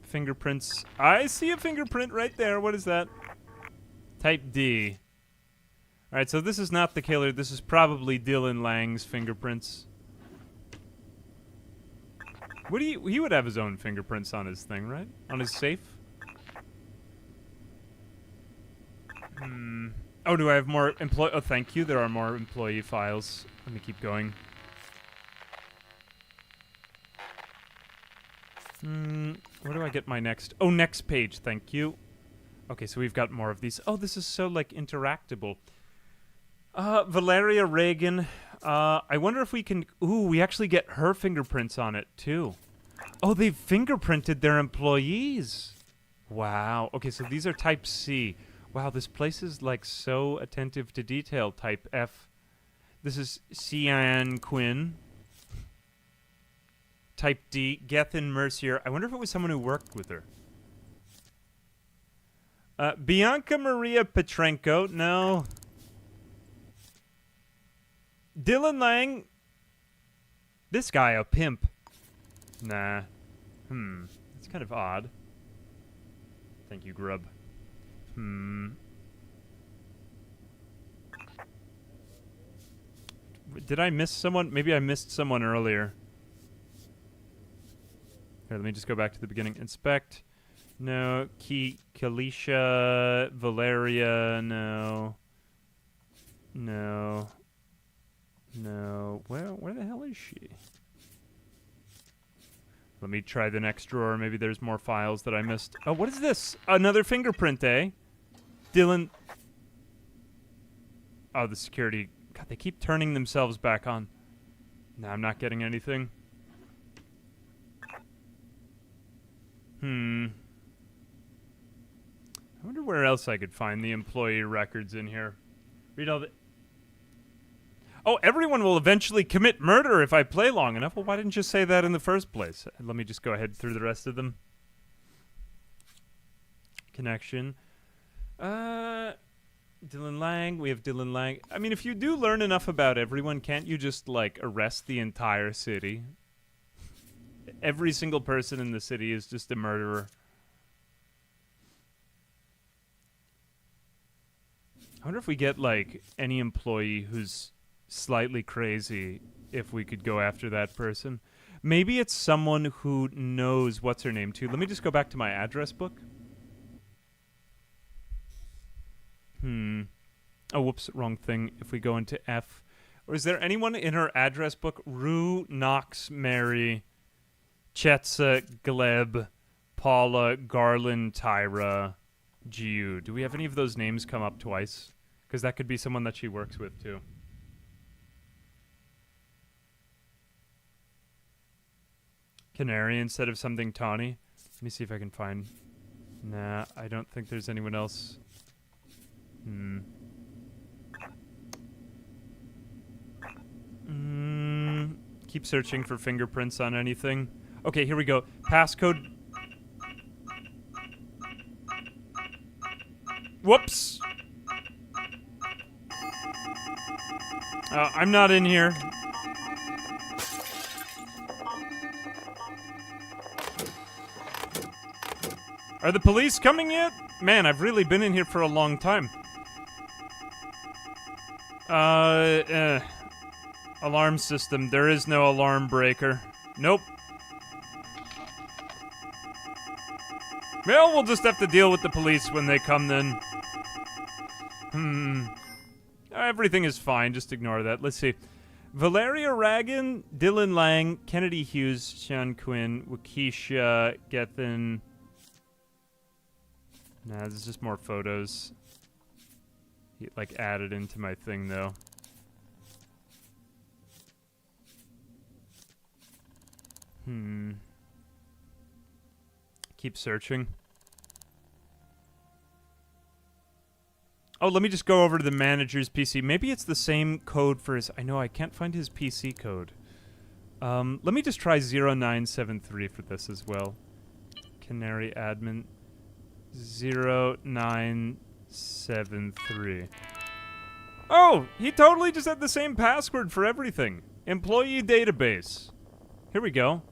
Fingerprints. I see a fingerprint right there. What is that? Type D. Alright, so this is not the killer. This is probably Dylan Lang's fingerprints. What do he would have his own fingerprints on his thing, right? On his safe? Oh, do I have more employee? Oh, thank you. There are more employee files. Let me keep going. Where do I get my next? Oh, next page. Thank you. Okay, so we've got more of these. Oh, this is so, like, interactable. Valeria Reagan. I wonder if we can... Ooh, we actually get her fingerprints on it, too. Oh, they've fingerprinted their employees. Wow. Okay, so these are type C. Wow, this place is, like, so attentive to detail. Type F. This is Cian Quinn. Type D. Gethin Mercier. I wonder if it was someone who worked with her. Bianca Maria Petrenko. No. Dylan Lang. This guy a pimp. Nah. It's kind of odd. Thank you, Grub. Did I miss someone? Maybe I missed someone earlier. Here, let me just go back to the beginning. Inspect. No. Kalisha. Valeria. No. No. No. Where the hell is she? Let me try the next drawer. Maybe there's more files that I missed. Oh, what is this? Another fingerprint, eh? Dylan. Oh, the security. God, they keep turning themselves back on. No, I'm not getting anything. I wonder where else I could find the employee records in here. Read all the... Oh, everyone will eventually commit murder if I play long enough. Well, why didn't you say that in the first place? Let me just go ahead through the rest of them. Connection. Dylan Lang. We have Dylan Lang. I mean, if you do learn enough about everyone, can't you just, like, arrest the entire city? Every single person in the city is just a murderer. I wonder if we get, like, any employee who's slightly crazy, if we could go after that person. Maybe it's someone who knows what's her name, too. Let me just go back to my address book. Oh, whoops, wrong thing. If we go into F. Or is there anyone in her address book? Rue, Knox, Mary, Chetza, Gleb, Paula, Garland, Tyra, Giu. Do we have any of those names come up twice? Because that could be someone that she works with, too. Canary instead of something tawny. Let me see if I can find... Nah, I don't think there's anyone else. Keep searching for fingerprints on anything. Okay, here we go. Passcode. Whoops! I'm not in here. Are the police coming yet? Man, I've really been in here for a long time. Alarm system. There is no alarm breaker. Nope. Well, we'll just have to deal with the police when they come then. Everything is fine. Just ignore that. Let's see. Valeria Ragan, Dylan Lang, Kennedy Hughes, Sean Quinn, Wakisha, Gethin. Nah, this is just more photos. He, like, added into my thing, though. Keep searching. Oh, let me just go over to the manager's PC. Maybe it's the same code for his... I know, I can't find his PC code. Let me just try 0973 for this as well. Canary admin 0973. Oh, he totally just had the same password for everything. Employee database. Here we go.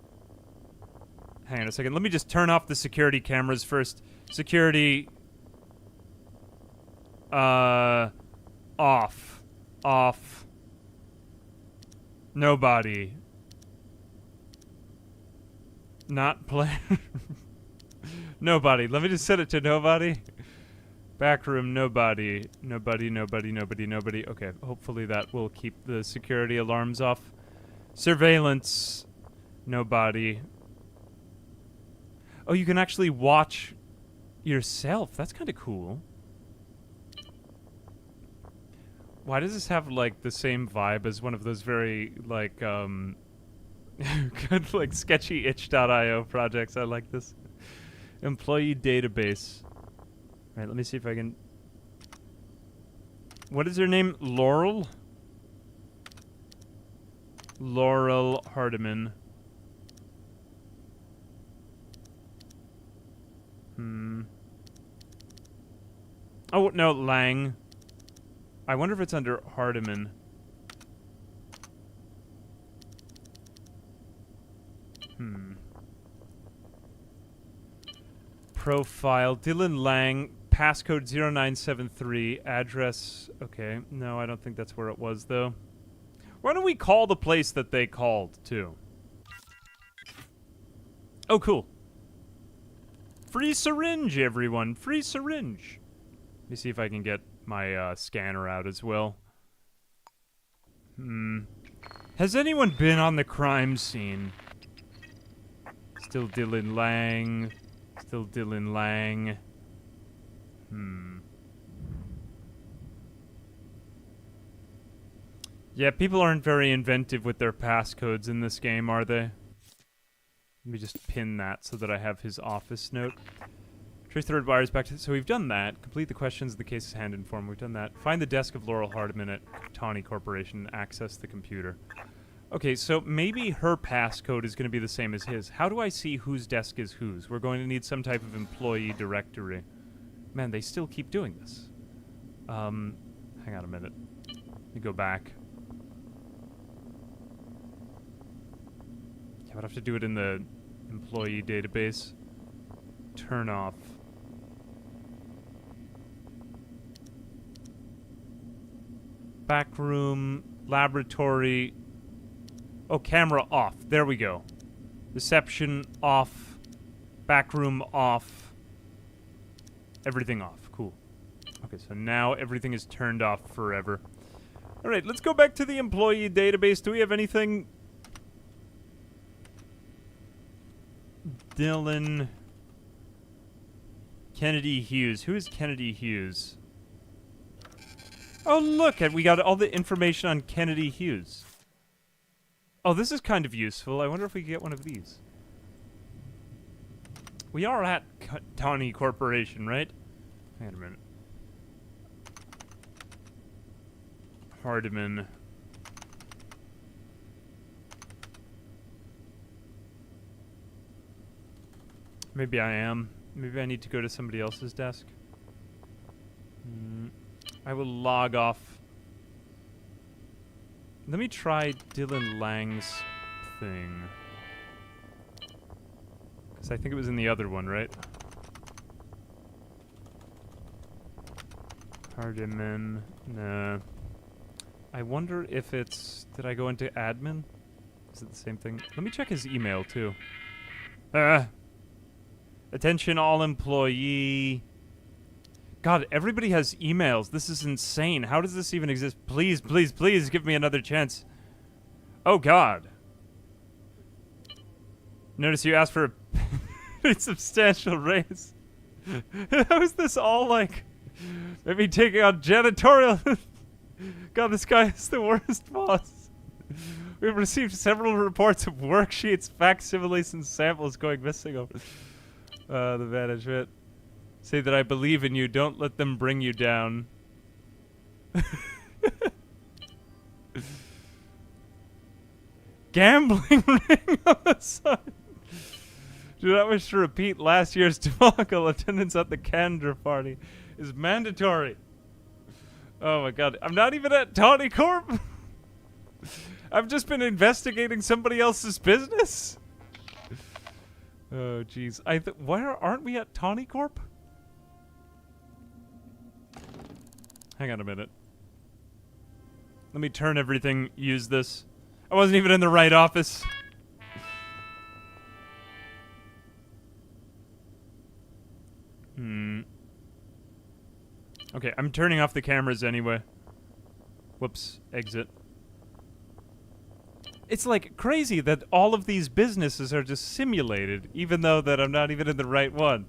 Hang on a second. Let me just turn off the security cameras first. Security... off. Off. Nobody. Not play. Nobody. Let me just set it to nobody. Backroom, nobody. Nobody, nobody, nobody, nobody. Okay, hopefully that will keep the security alarms off. Surveillance. Nobody. Oh, you can actually watch yourself. That's kind of cool. Why does this have, like, the same vibe as one of those very, like, good, like, sketchy itch.io projects? I like this. Employee database. Alright, let me see if I can... What is her name? Laurel? Laurel Hardiman. Oh, no, Lang. I wonder if it's under Hardiman. Profile, Dylan Lang, passcode 0973, address, okay. No, I don't think that's where it was, though. Why don't we call the place that they called, too? Oh, cool. Free syringe, everyone. Free syringe. Let me see if I can get my scanner out as well. Has anyone been on the crime scene? Still Dylan Lang. Still Dylan Lang. Yeah, people aren't very inventive with their passcodes in this game, are they? Let me just pin that so that I have his office note. Trace the red wires back to... So we've done that. Complete the questions of the case's hand-in form. We've done that. Find the desk of Laurel Hardiman at Tawny Corporation and access the computer. Okay, so maybe her passcode is going to be the same as his. How do I see whose desk is whose? We're going to need some type of employee directory. Man, they still keep doing this. Hang on a minute. Let me go back. Yeah, I would have to do it in the employee database. Turn off. Back room, laboratory. Oh, camera off. There we go. Reception off. Back room off. Everything off. Cool. Okay, so now everything is turned off forever. Alright, let's go back to the employee database. Do we have anything? Dylan Kennedy Hughes. Who is Kennedy Hughes? Oh, look, we got all the information on Kennedy Hughes. Oh, this is kind of useful. I wonder if we can get one of these. We are at Tawny Corporation, right? Hang on a minute. Hardiman. Maybe I am. Maybe I need to go to somebody else's desk. I will log off. Let me try Dylan Lang's thing. Because I think it was in the other one, right? Hardiman. Nah. I wonder if it's... Did I go into admin? Is it the same thing? Let me check his email, too. Attention all employee... God, everybody has emails. This is insane. How does this even exist? Please, please, please give me another chance. Oh, God. Notice you asked for a pretty substantial raise. How is this all like... Maybe taking on janitorial... God, this guy is the worst boss. We've received several reports of worksheets, facsimiles, and samples going missing over the management. Say that I believe in you. Don't let them bring you down. Gambling ring on the side. Do not wish to repeat last year's debacle. Attendance at the Candor party is mandatory. Oh my God. I'm not even at Tawny Corp. I've just been investigating somebody else's business. Oh, jeez. Why aren't we at Tawny Corp? Hang on a minute. Let me turn everything, use this. I wasn't even in the right office. Okay, I'm turning off the cameras anyway. Whoops, exit. It's like crazy that all of these businesses are just simulated, even though that I'm not even in the right one.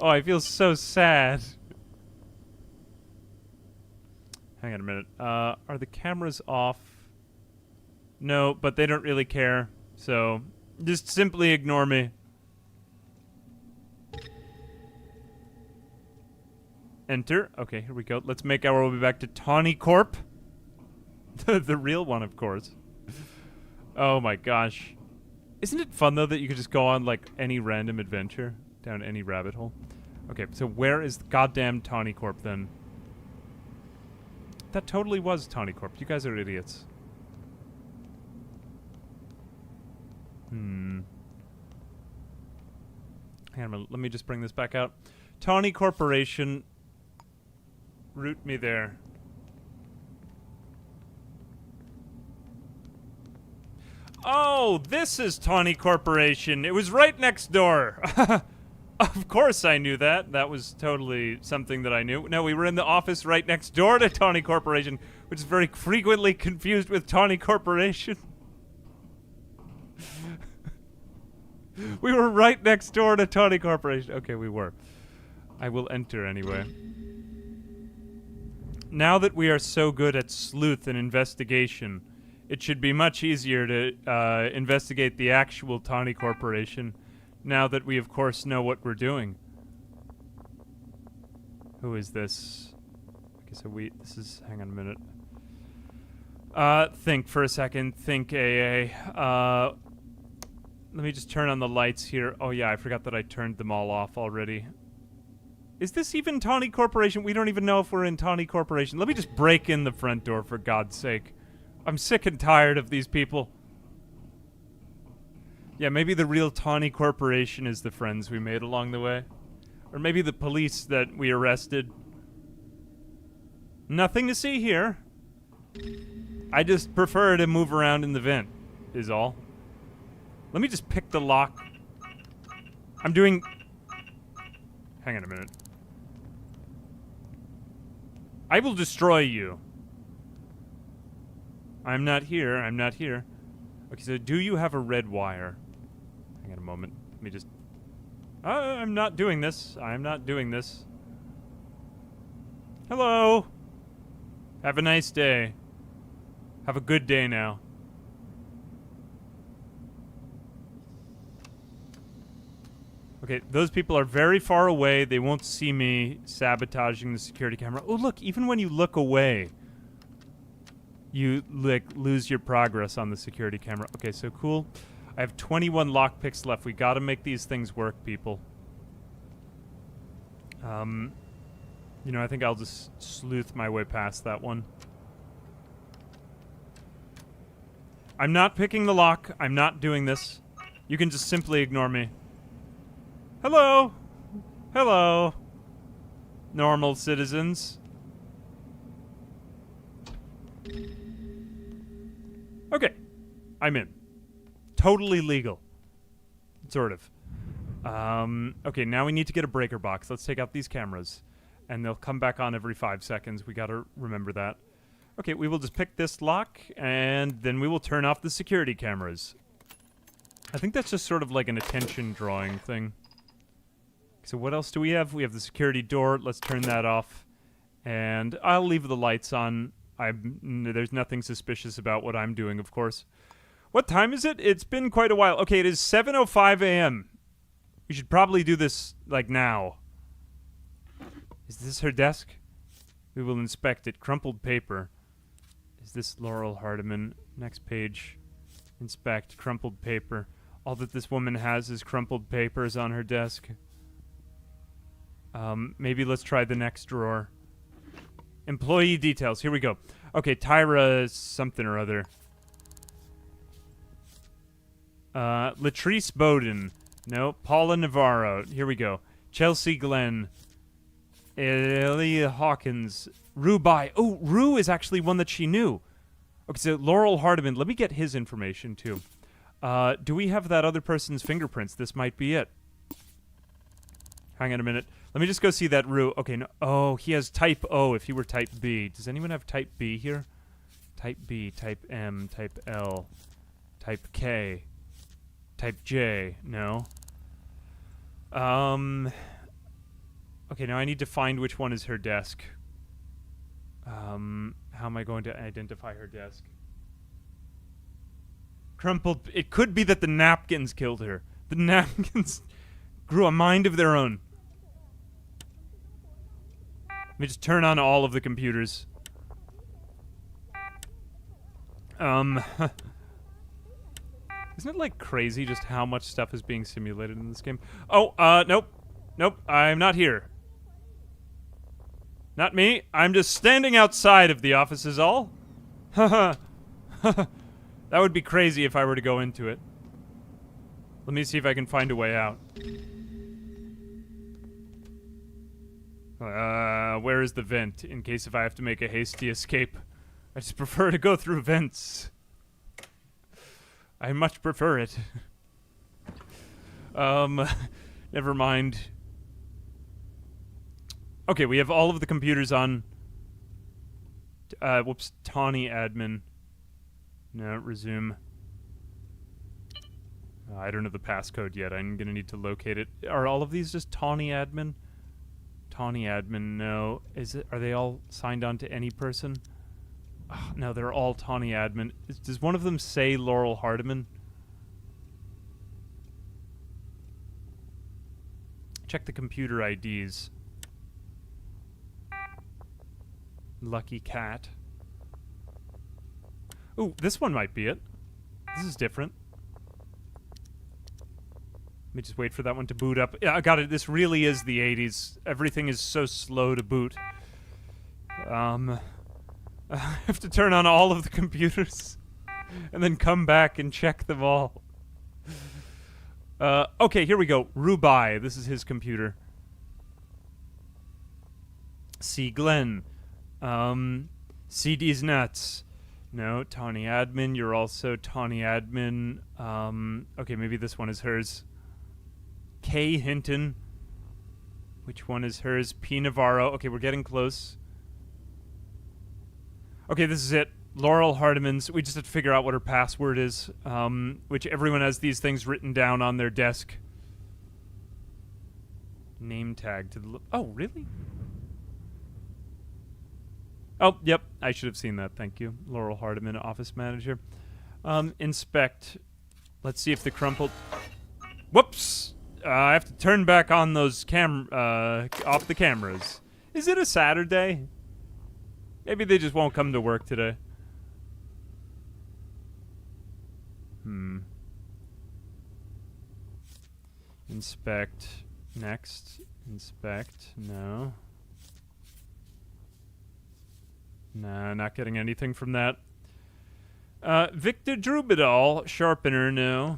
Oh, I feel so sad. Hang on a minute. Are the cameras off? No, but they don't really care. So, just simply ignore me. Enter. Okay, here we go. Let's make our way back to Tawny Corp. The real one, of course. Oh my gosh. Isn't it fun, though, that you could just go on, like, any random adventure down any rabbit hole? Okay, so where is the goddamn Tawny Corp, then? That totally was Tawny Corp. You guys are idiots. Hang on a minute, let me just bring this back out. Tawny Corporation. Route me there. Oh, this is Tawny Corporation. It was right next door. Of course I knew that. That was totally something that I knew. No, we were in the office right next door to Tawny Corporation, which is very frequently confused with Tawny Corporation. We were right next door to Tawny Corporation. Okay, we were. I will enter anyway. Now that we are so good at sleuth and investigation, it should be much easier to investigate the actual Tawny Corporation, now that we of course know what we're doing. Who is this? Okay, so this is, hang on a minute. Think for a second. Think AA. Let me just turn on the lights here. Oh yeah, I forgot that I turned them all off already. Is this even Tawny Corporation? We don't even know if we're in Tawny Corporation. Let me just break in the front door, for God's sake. I'm sick and tired of these people. Yeah, maybe the real Tawny Corporation is the friends we made along the way. Or maybe the police that we arrested. Nothing to see here. I just prefer to move around in the vent, is all. Let me just pick the lock. I'm doing... Hang on a minute. I will destroy you. I'm not here. I'm not here. Okay, so do you have a red wire? Hang on a moment. Let me just... I'm not doing this. I'm not doing this. Hello. Have a nice day. Have a good day now. Okay, those people are very far away. They won't see me sabotaging the security camera. Oh, look, even when you look away, you, like, lose your progress on the security camera. Okay, so cool. I have 21 lockpicks left. We gotta make these things work, people. You know, I think I'll just sleuth my way past that one. I'm not picking the lock. I'm not doing this. You can just simply ignore me. Hello. Hello. Normal citizens. Okay. I'm in. Totally legal. Sort of. Okay, now we need to get a breaker box. Let's take out these cameras. And they'll come back on every 5 seconds. We gotta remember that. Okay, we will just pick this lock, and then we will turn off the security cameras. I think that's just sort of like an attention drawing thing. So what else do we have? We have the security door. Let's turn that off. And I'll leave the lights on. There's nothing suspicious about what I'm doing, of course. What time is it? It's been quite a while. Okay, it is 7:05 a.m. We should probably do this, like, now. Is this her desk? We will inspect it. Crumpled paper. Is this Laurel Hardiman? Next page. Inspect. Crumpled paper. All that this woman has is crumpled papers on her desk. Maybe let's try the next drawer. Employee details. Here we go. Okay, Tyra something or other. Latrice Bowden. No. Paula Navarro. Here we go. Chelsea Glenn. Elia Hawkins. Rue Bai. Oh, Rue is actually one that she knew. Okay, so Laurel Hardiman. Let me get his information, too. Do we have that other person's fingerprints? This might be it. Hang on a minute. Let me just go see that Rue. Okay, no. Oh, he has type O if he were type B. Does anyone have type B here? Type B, type M, type L, type K, type J. No. Okay, now I need to find which one is her desk. How am I going to identify her desk? Crumpled. It could be that the napkins killed her. The napkins grew a mind of their own. Let me just turn on all of the computers. Isn't it, like, crazy just how much stuff is being simulated in this game? Oh, nope. Nope, I'm not here. Not me. I'm just standing outside of the office is all. Haha. That would be crazy if I were to go into it. Let me see if I can find a way out. Where is the vent, in case if I have to make a hasty escape? I just prefer to go through vents. I much prefer it. Never mind. Okay, we have all of the computers on... whoops, Tawny admin. No, resume. I don't know the passcode yet. I'm gonna need to locate it. Are all of these just Tawny admin? Tawny admin, no. Are they all signed on to any person? Oh, no, they're all Tawny admin. Does one of them say Laurel Hardiman? Check the computer IDs. Lucky cat. Ooh, this one might be it. This is different. Let me just wait for that one to boot up. Yeah, I got it. This really is the 80s. Everything is so slow to boot. I have to turn on all of the computers and then come back and check them all. Okay, here we go. Rubai. This is his computer. C. Glenn. CD's nuts. No, Tawny admin. You're also Tawny admin. Okay, maybe this one is hers. K. Hinton. Which one is hers? P. Navarro. Okay, we're getting close. Okay, this is it. Laurel Hardiman's. We just have to figure out what her password is. Which everyone has these things written down on their desk. Name tag to the... Oh, really? Oh, yep. I should have seen that. Thank you. Laurel Hardiman, office manager. Inspect. Let's see if the crumpled... Whoops! I have to turn back on those off the cameras. Is it a Saturday? Maybe they just won't come to work today. Inspect. Next. Inspect. No. Nah, not getting anything from that. Victor Drubidal. Sharpener, no.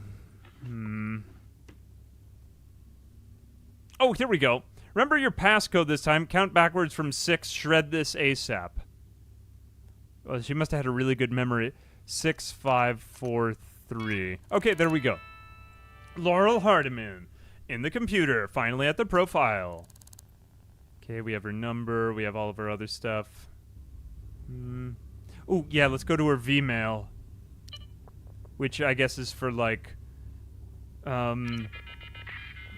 Oh, here we go. Remember your passcode this time. Count backwards from 6. Shred this ASAP. Well, she must have had a really good memory. 6, 5, 4, 3. Okay, there we go. Laurel Hardiman. In the computer. Finally at the profile. Okay, we have her number. We have all of her other stuff. Ooh, yeah, let's go to her Vmail. Which I guess is for, like...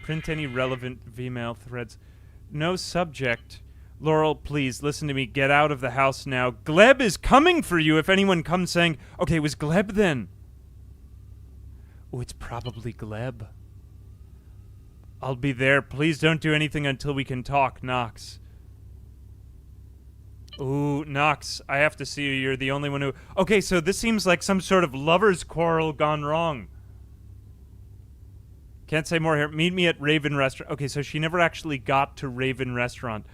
Print any relevant Vmail threads. No subject. Laurel, please, listen to me. Get out of the house now. Gleb is coming for you if anyone comes saying... Okay, it was Gleb then. Oh, it's probably Gleb. I'll be there. Please don't do anything until we can talk, Knox. Ooh, Knox, I have to see you. You're the only one who... Okay, so this seems like some sort of lover's quarrel gone wrong. Can't say more here. Meet me at Raven Restaurant. Okay, so she never actually got to Raven Restaurant.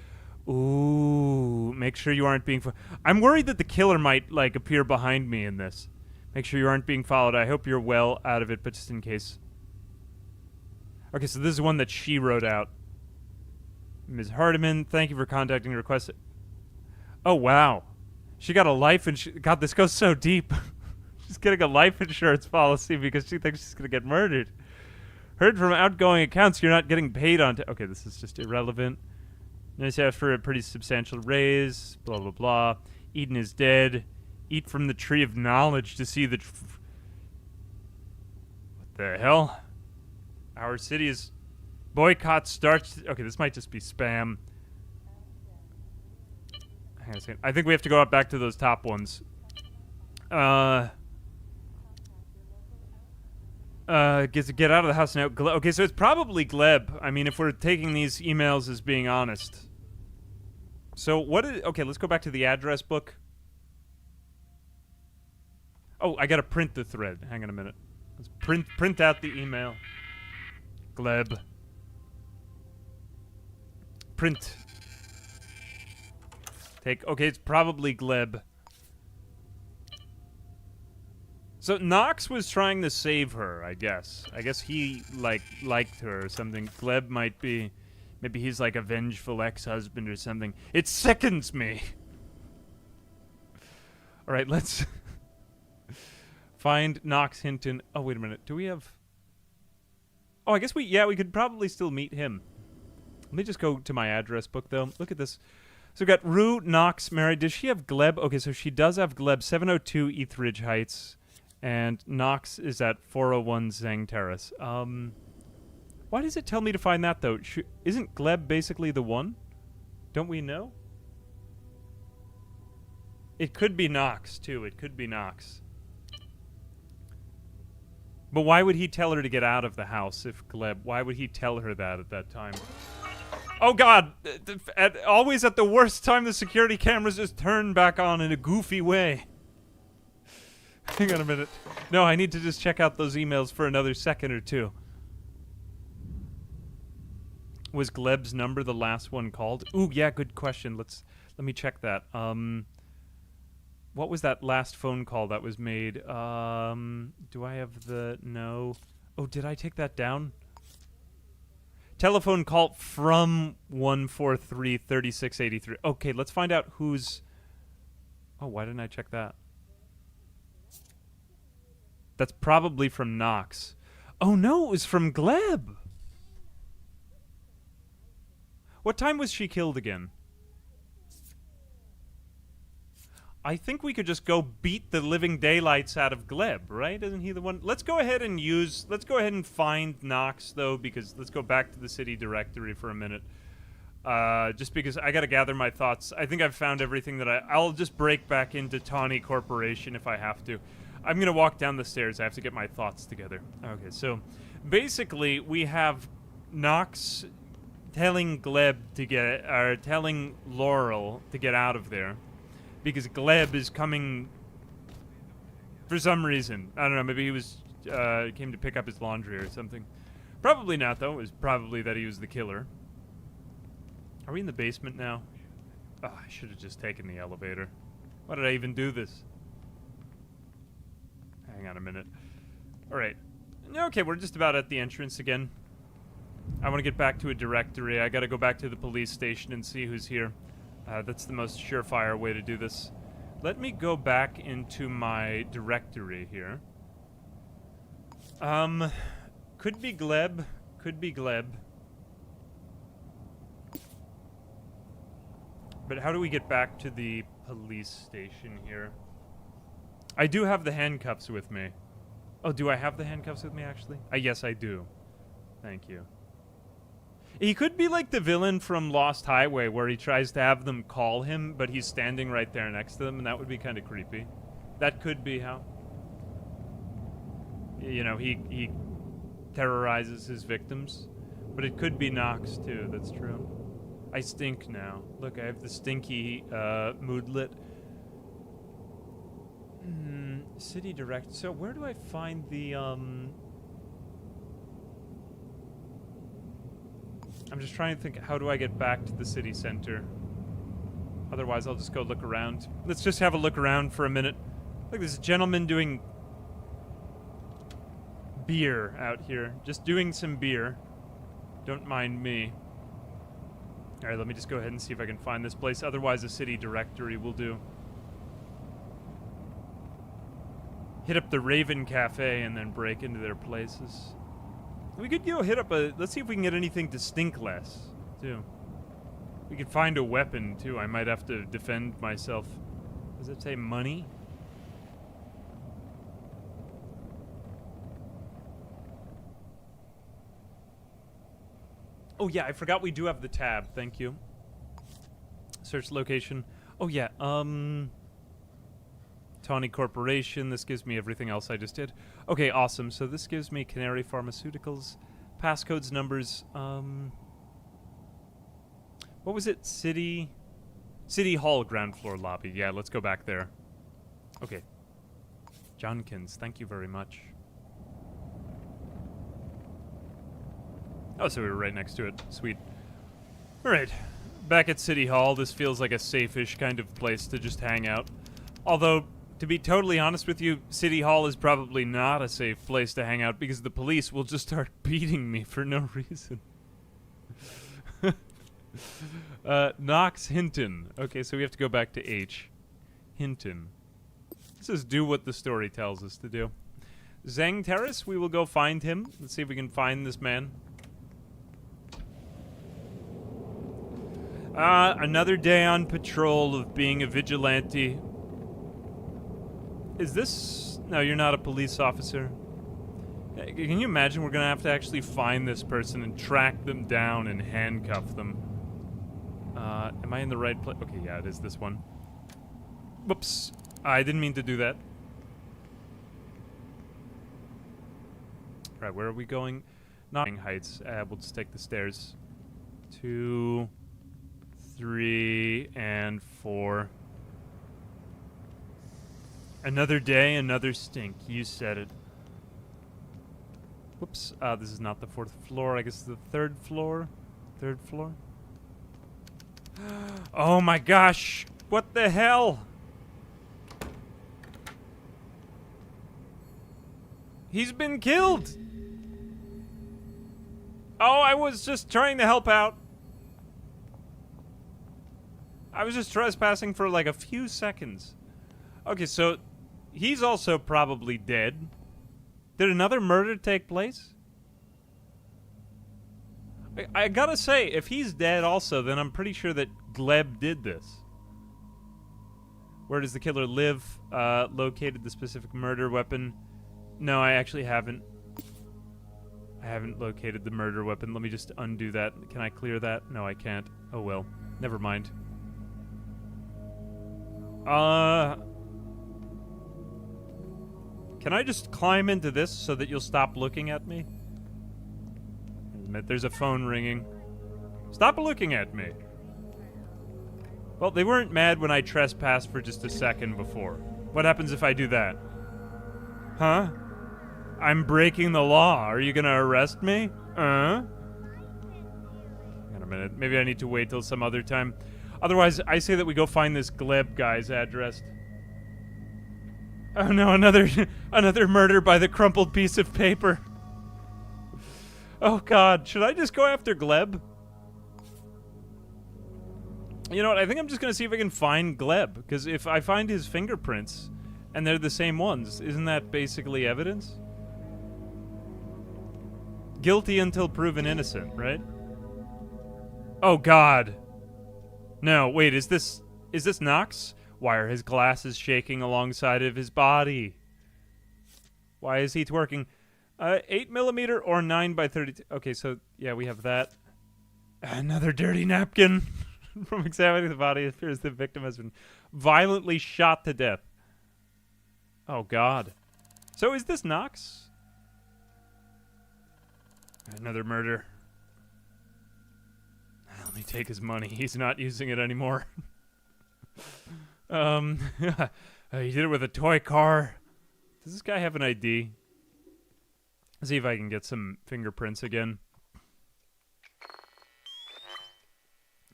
Ooh, make sure you aren't being... I'm worried that the killer might, like, appear behind me in this. Make sure you aren't being followed. I hope you're well out of it, but just in case. Okay, so this is one that she wrote out. Ms. Hardiman, thank you for contacting request. Oh, wow. She got a life insurance... God, this goes so deep. She's getting a life insurance policy because she thinks she's going to get murdered. Heard from outgoing accounts you're not getting paid on... Okay, this is just irrelevant. Nice ask for a pretty substantial raise. Blah, blah, blah. Eden is dead. Eat from the tree of knowledge to see the... What the hell? Our city is... Boycott starts... Okay, this might just be spam. Hang on a second. I think we have to go up back to those top ones. Get out of the house now. Okay, so it's probably Gleb. I mean, if we're taking these emails as being honest. So what is... Okay, let's go back to the address book. Oh, I gotta print the thread. Hang on a minute. Let's print out the email. Gleb. Print. Take... Okay, it's probably Gleb. So Knox was trying to save her, I guess. I guess he, liked her or something. Gleb might be... Maybe he's like a vengeful ex-husband or something. It sickens me! Alright, let's... find Knox Hinton. Oh, wait a minute. Do we have... Oh, I guess we could probably still meet him. Let me just go to my address book, though. Look at this. So we got Rue Knox married. Does she have Gleb? Okay, so she does have Gleb. 702 Etheridge Heights. And Knox is at 401 Zhang Terrace. Why does it tell me to find that, though? Isn't Gleb basically the one? Don't we know? It could be Knox, too. It could be Knox. But why would he tell her to get out of the house if Gleb... Why would he tell her that at that time? Oh, God! Always at the worst time, the security cameras just turn back on in a goofy way. Hang on a minute. No, I need to just check out those emails for another second or two. Was Gleb's number the last one called? Ooh, yeah, good question. Let me check that. What was that last phone call that was made? Do I have the... No. Oh, did I take that down? Telephone call from 143-3683. Okay, let's find out who's... Oh, why didn't I check that? That's probably from Knox. Oh, no, it was from Gleb. What time was she killed again? I think we could just go beat the living daylights out of Gleb, right? Isn't he the one? Let's go ahead and find Knox, though, because let's go back to the city directory for a minute. Just because I gotta gather my thoughts. I think I've found everything that I'll just break back into Tawny Corporation if I have to. I'm gonna walk down the stairs. I have to get my thoughts together. Okay, so basically we have Knox telling Gleb to get, or telling Laurel to get out of there. Because Gleb is coming for some reason. I don't know, maybe he was came to pick up his laundry or something. Probably not, though. It was probably that he was the killer. Are we in the basement now? Oh, I should have just taken the elevator. Why did I even do this? Hang on a minute. Alright. Okay, we're just about at the entrance again. I want to get back to a directory. I gotta go back to the police station and see who's here. That's the most surefire way to do this. Let me go back into my directory here. Could be Gleb. Could be Gleb. But how do we get back to the police station here? I do have the handcuffs with me. Oh, do I have the handcuffs with me, actually? Yes, I do. Thank you. He could be like the villain from Lost Highway, where he tries to have them call him, but he's standing right there next to them, and that would be kind of creepy. That could be how... You know, he terrorizes his victims. But it could be Knox, too, that's true. I stink now. Look, I have the stinky moodlet. City direct. So where do I find the... I'm just trying to think, how do I get back to the city center? Otherwise, I'll just go look around. Let's just have a look around for a minute. Look, there's a gentleman doing beer out here. Just doing some beer. Don't mind me. Alright, let me just go ahead and see if I can find this place. Otherwise, a city directory will do. Hit up the Raven Cafe and then break into their places. We could, hit up a... Let's see if we can get anything to stink less, too. We could find a weapon, too. I might have to defend myself. Does it say money? Oh, yeah, I forgot we do have the tab. Thank you. Search location. Oh, yeah, Tawny Corporation. This gives me everything else I just did. Okay, awesome. So this gives me Canary Pharmaceuticals, passcodes, numbers. What was it? City Hall ground floor lobby. Yeah, let's go back there. Okay. Johnkins, thank you very much. Oh, so we were right next to it. Sweet. All right. Back at City Hall, this feels like a safe-ish kind of place to just hang out. Although, To be totally honest with you, City Hall is probably not a safe place to hang out because the police will just start beating me for no reason. Knox Hinton. Okay, so we have to go back to H. Hinton. Let's just do what the story tells us to do. Zhang Terrace, we will go find him. Let's see if we can find this man. Another day on patrol of being a vigilante. Is this... No, you're not a police officer. Can you imagine we're gonna have to actually find this person and track them down and handcuff them? Am I in the right place? Okay, yeah, it is this one. Whoops. I didn't mean to do that. Right, where are we going? Notting Heights. We'll just take the stairs. 2, 3, and 4. Another day, another stink. You said it. Whoops. This is not the 4th floor. I guess the 3rd floor. 3rd floor. Oh my gosh. What the hell? He's been killed. Oh, I was just trying to help out. I was just trespassing for like a few seconds. Okay, so he's also probably dead. Did another murder take place? I gotta say, if he's dead also, then I'm pretty sure that Gleb did this. Where does the killer live? Located the specific murder weapon. No, I actually haven't. I haven't located the murder weapon. Let me just undo that. Can I clear that? No, I can't. Oh well. Never mind. Can I just climb into this so that you'll stop looking at me? There's a phone ringing. Stop looking at me. Well, they weren't mad when I trespassed for just a second before. What happens if I do that? Huh? I'm breaking the law. Are you gonna arrest me? Hang on a minute. Maybe I need to wait till some other time. Otherwise, I say that we go find this Gleb guy's address. Oh no, another murder by the crumpled piece of paper. Oh god, should I just go after Gleb? You know what, I think I'm just gonna see if I can find Gleb, because if I find his fingerprints, and they're the same ones, isn't that basically evidence? Guilty until proven innocent, right? Oh god. No, wait, is this Knox? Why are his glasses shaking alongside of his body? Why is he twerking? 8mm or 9x32. Okay, so yeah, we have that. Another dirty napkin. From examining the body, it appears the victim has been violently shot to death. Oh god. So is this Knox? Another murder. Let me take his money. He's not using it anymore. He did it with a toy car. Does this guy have an ID? Let's see if I can get some fingerprints again.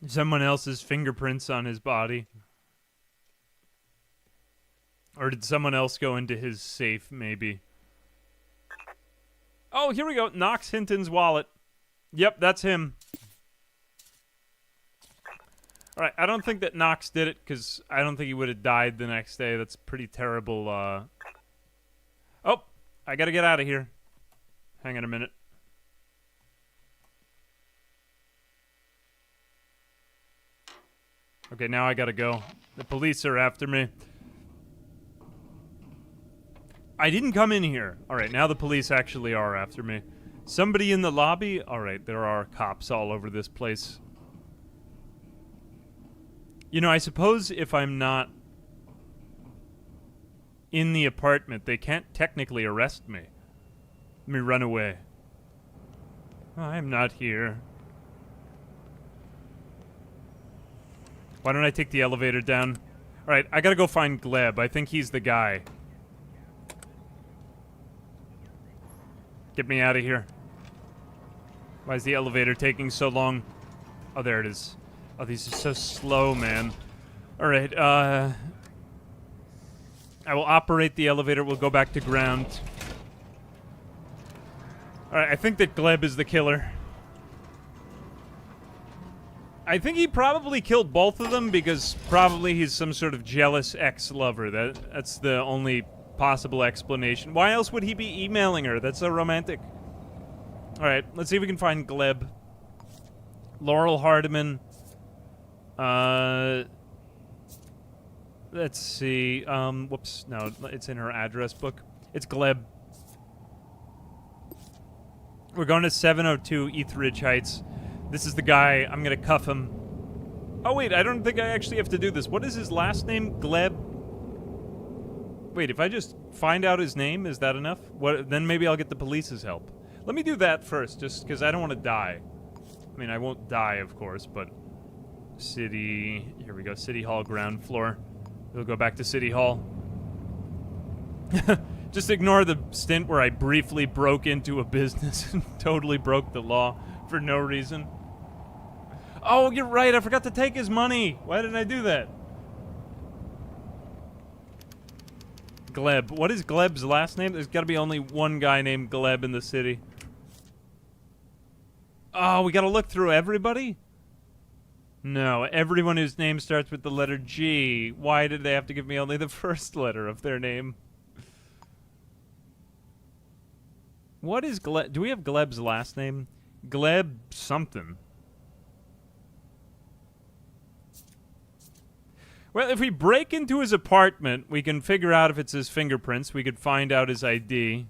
Someone else's fingerprints on his body. Or did someone else go into his safe, maybe? Oh, here we go. Knox Hinton's wallet. Yep, that's him. Alright, I don't think that Knox did it, because I don't think he would have died the next day. That's pretty terrible, Oh, I gotta get out of here. Hang on a minute. Okay, now I gotta go. The police are after me. I didn't come in here. Alright, now the police actually are after me. Somebody in the lobby? Alright, there are cops all over this place. You know, I suppose if I'm not in the apartment, they can't technically arrest me. Let me run away. I'm not here. Why don't I take the elevator down? Alright, I gotta go find Gleb. I think he's the guy. Get me out of here. Why is the elevator taking so long? Oh, there it is. Oh, these are so slow, man. Alright, I will operate the elevator. We'll go back to ground. Alright, I think that Gleb is the killer. I think he probably killed both of them because probably he's some sort of jealous ex-lover. That's the only possible explanation. Why else would he be emailing her? That's so romantic. Alright, let's see if we can find Gleb. Laurel Hardiman. Let's see. Whoops. No, it's in her address book. It's Gleb. We're going to 702 Etheridge Heights. This is the guy. I'm gonna cuff him. Oh, wait. I don't think I actually have to do this. What is his last name? Gleb? Wait, if I just find out his name, is that enough? Then maybe I'll get the police's help. Let me do that first, just because I don't want to die. I mean, I won't die, of course, but... City... Here we go. City Hall, ground floor. We'll go back to City Hall. Just ignore the stint where I briefly broke into a business and totally broke the law for no reason. Oh, you're right. I forgot to take his money. Why did I do that? Gleb. What is Gleb's last name? There's got to be only one guy named Gleb in the city. Oh, we got to look through everybody? No, everyone whose name starts with the letter G. Why did they have to give me only the first letter of their name? What is Gleb? Do we have Gleb's last name? Gleb something. Well, if we break into his apartment, we can figure out if it's his fingerprints. We could find out his ID.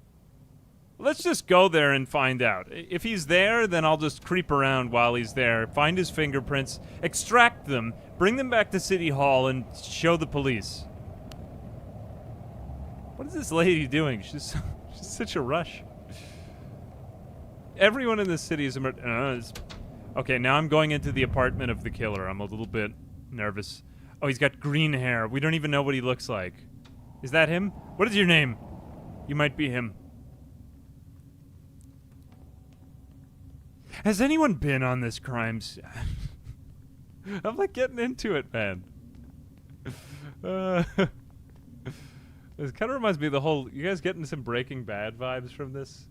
Let's just go there and find out. If he's there, then I'll just creep around while he's there, find his fingerprints, extract them, bring them back to City Hall, and show the police. What is this lady doing? She's such a rush. Everyone in this city is okay, now I'm going into the apartment of the killer. I'm a little bit nervous. Oh, he's got green hair. We don't even know what he looks like. Is that him? What is your name? You might be him. Has anyone been on this crime scene? I'm like getting into it, man. This kind of reminds me of the whole... You guys getting some Breaking Bad vibes from this?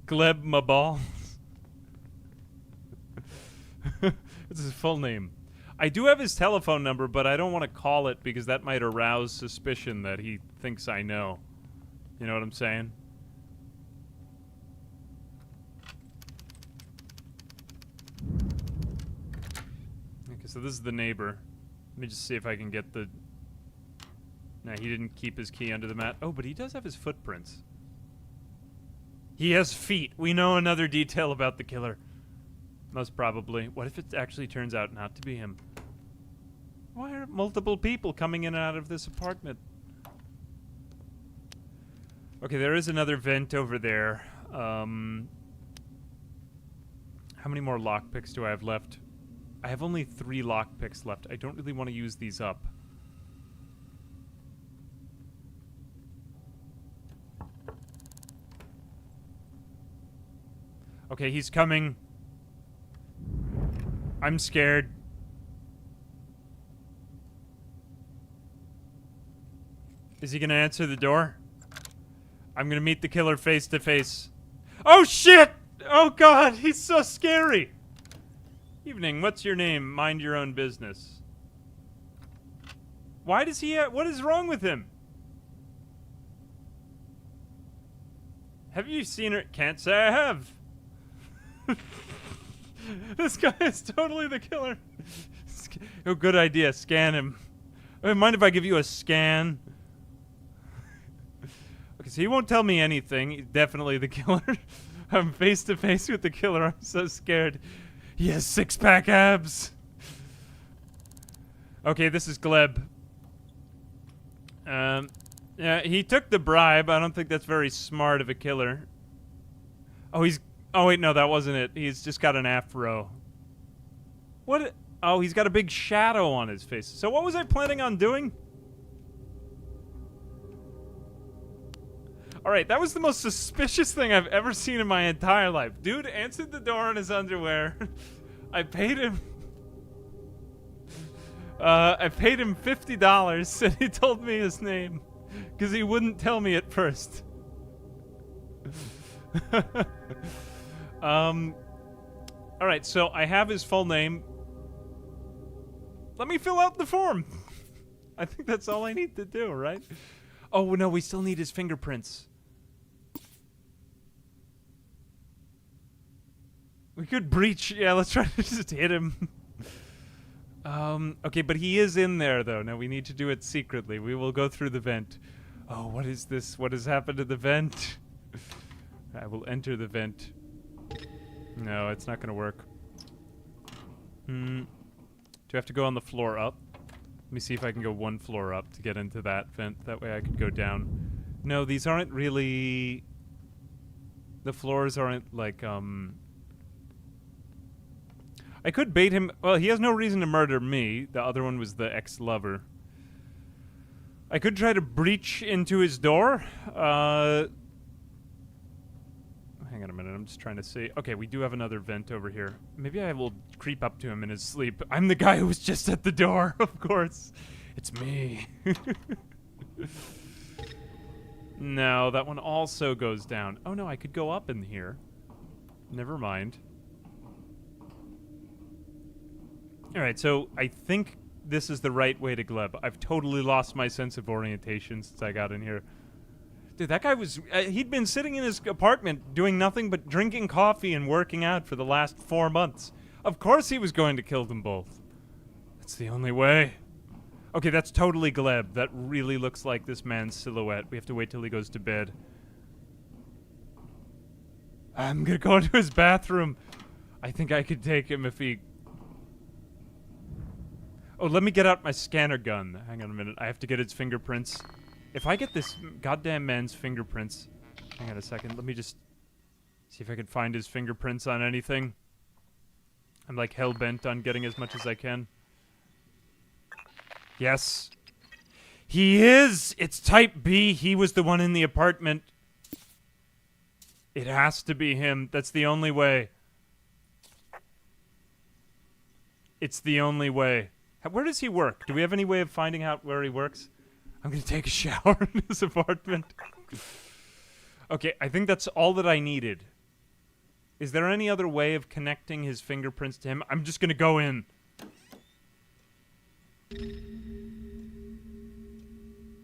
Gleb Mabal. It's his full name. I do have his telephone number, but I don't want to call it because that might arouse suspicion that he thinks I know. You know what I'm saying? Okay, so this is the neighbor. Let me just see if I can get the... Nah, he didn't keep his key under the mat. Oh, but he does have his footprints. He has feet. We know another detail about the killer. Most probably. What if it actually turns out not to be him? Why are multiple people coming in and out of this apartment? Okay, there is another vent over there. How many more lockpicks do I have left? I have only 3 lockpicks left. I don't really want to use these up. Okay, he's coming. I'm scared. Is he gonna answer the door? I'm gonna meet the killer face to face. Oh shit! Oh god, he's so scary! Evening, what's your name? Mind your own business. Why does he what is wrong with him? Have you seen her? Can't say I have. This guy is totally the killer. Oh, good idea. Scan him. Mind if I give you a scan? Okay, so he won't tell me anything. He's definitely the killer. I'm face to face with the killer. I'm so scared. He has 6-pack abs. Okay, this is Gleb. Yeah, he took the bribe. I don't think that's very smart of a killer. Oh, he's... Oh, wait, no, that wasn't it. He's just got an afro. What? Oh, he's got a big shadow on his face. So what was I planning on doing? Alright, that was the most suspicious thing I've ever seen in my entire life. Dude answered the door in his underwear. I paid him. I paid him $50 and he told me his name because he wouldn't tell me at first. All right, so I have his full name. Let me fill out the form. I think that's all I need to do, right? Oh, no, we still need his fingerprints. We could breach. Yeah, let's try to just hit him. Okay, but he is in there, though. Now, we need to do it secretly. We will go through the vent. Oh, what is this? What has happened to the vent? I will enter the vent. No, it's not going to work. Do I have to go on the floor up? Let me see if I can go one floor up to get into that vent. That way I could go down. No, these aren't really... The floors aren't, like, I could bait him... Well, he has no reason to murder me. The other one was the ex-lover. I could try to breach into his door. Hang on a minute, I'm just trying to see. Okay, we do have another vent over here. Maybe I will creep up to him in his sleep. I'm the guy who was just at the door, of course. It's me. No, that one also goes down. Oh no, I could go up in here. Never mind. Alright, so I think this is the right way to gleb. I've totally lost my sense of orientation since I got in here. Dude, that guy was... he'd been sitting in his apartment doing nothing but drinking coffee and working out for the last 4 months. Of course he was going to kill them both. That's the only way. Okay, that's totally gleb. That really looks like this man's silhouette. We have to wait till he goes to bed. I'm gonna go into his bathroom. I think I could take him if he... Oh, let me get out my scanner gun. Hang on a minute. I have to get his fingerprints. If I get this goddamn man's fingerprints... Hang on a second. Let me just see if I can find his fingerprints on anything. I'm like hell-bent on getting as much as I can. Yes. He is! It's type B. He was the one in the apartment. It has to be him. That's the only way. It's the only way. Where does he work? Do we have any way of finding out where he works? I'm gonna take a shower in his apartment. Okay, I think that's all that I needed. Is there any other way of connecting his fingerprints to him? I'm just gonna go in.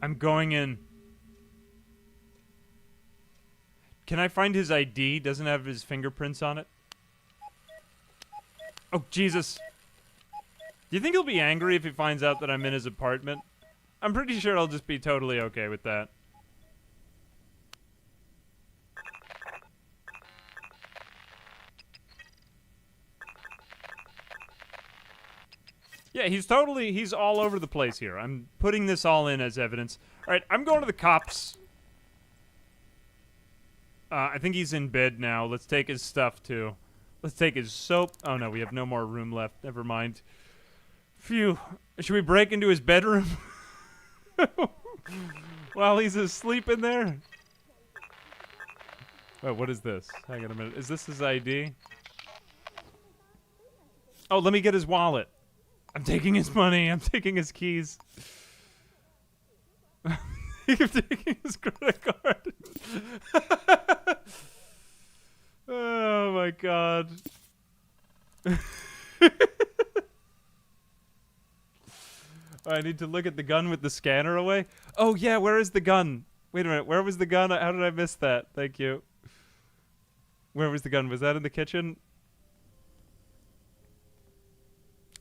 I'm going in. Can I find his ID? Doesn't have his fingerprints on it? Oh, Jesus. Do you think he'll be angry if he finds out that I'm in his apartment? I'm pretty sure I'll just be totally okay with that. Yeah, he's all over the place here. I'm putting this all in as evidence. Alright, I'm going to the cops. I think he's in bed now. Let's take his stuff, too. Let's take his soap. Oh, no, we have no more room left. Never mind. Phew. Should we break into his bedroom? While he's asleep in there? Wait, what is this? Hang on a minute. Is this his ID? Oh, let me get his wallet. I'm taking his money. I'm taking his keys. I'm taking his credit card. Oh my god. I need to look at the gun with the scanner away. Oh yeah, where is the gun? Wait a minute, where was the gun? How did I miss that? Thank you. Where was the gun? Was that in the kitchen?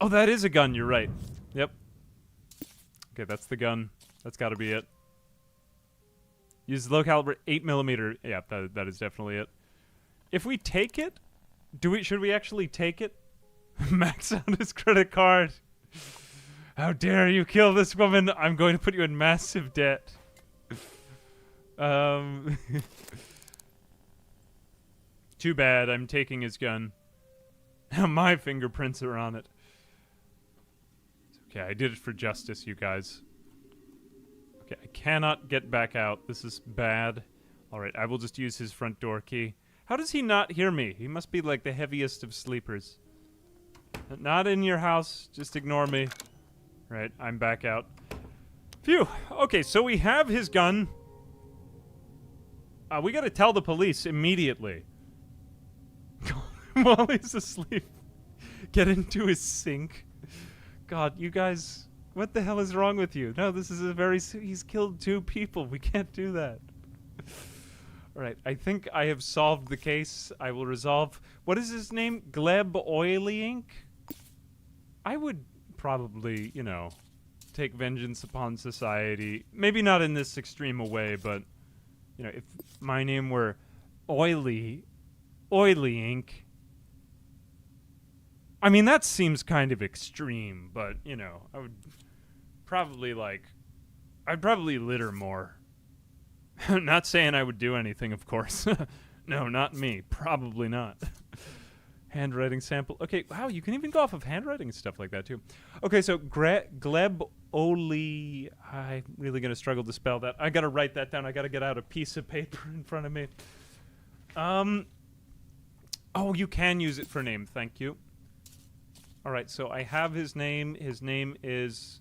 Oh, that is a gun, you're right. Yep. Okay, that's the gun. That's gotta be it. Use low caliber 8mm. Yeah, that is definitely it. If we take it, should we actually take it? Max out his credit card. How dare you kill this woman? I'm going to put you in massive debt. Too bad, I'm taking his gun. Now my fingerprints are on it. Okay, I did it for justice, you guys. Okay, I cannot get back out. This is bad. Alright, I will just use his front door key. How does he not hear me? He must be like the heaviest of sleepers. Not in your house. Just ignore me. Right, I'm back out. Phew. Okay, so we have his gun. We gotta tell the police immediately. While he's asleep. Get into his sink. God, you guys... What the hell is wrong with you? No, this is a very... He's killed 2 people. We can't do that. Alright, I think I have solved the case. I will resolve... What is his name? Gleb Oily Ink? I would probably, you know, take vengeance upon society. Maybe not in this extreme a way, but... You know, if my name were Oily Ink... I mean, that seems kind of extreme, but, you know, I would probably, like... I'd probably litter more. Not saying I would do anything, of course. No, not me. Probably not. Handwriting sample. Okay, wow, you can even go off of handwriting and stuff like that, too. Okay, so Gleb Oli... I'm really going to struggle to spell that. I got to write that down. I got to get out a piece of paper in front of me. Oh, you can use it for name. Thank you. All right, so I have his name. His name is...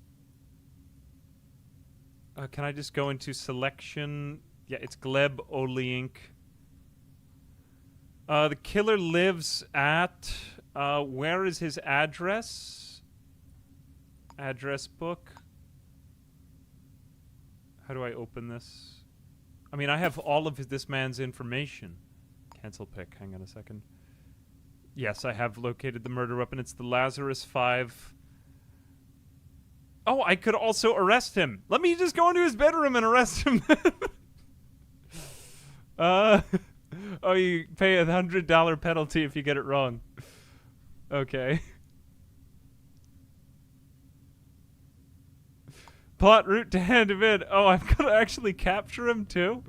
can I just go into selection? Yeah, it's Gleb Olink. The killer lives at... where is his address? Address book. How do I open this? I mean, I have all of this man's information. Cancel pick. Hang on a second. Yes, I have located the murder weapon. It's the Lazarus 5. Oh, I could also arrest him. Let me just go into his bedroom and arrest him. Oh, you pay a $100 penalty if you get it wrong. Okay. Plot route to hand him in. Oh, I've got to actually capture him too?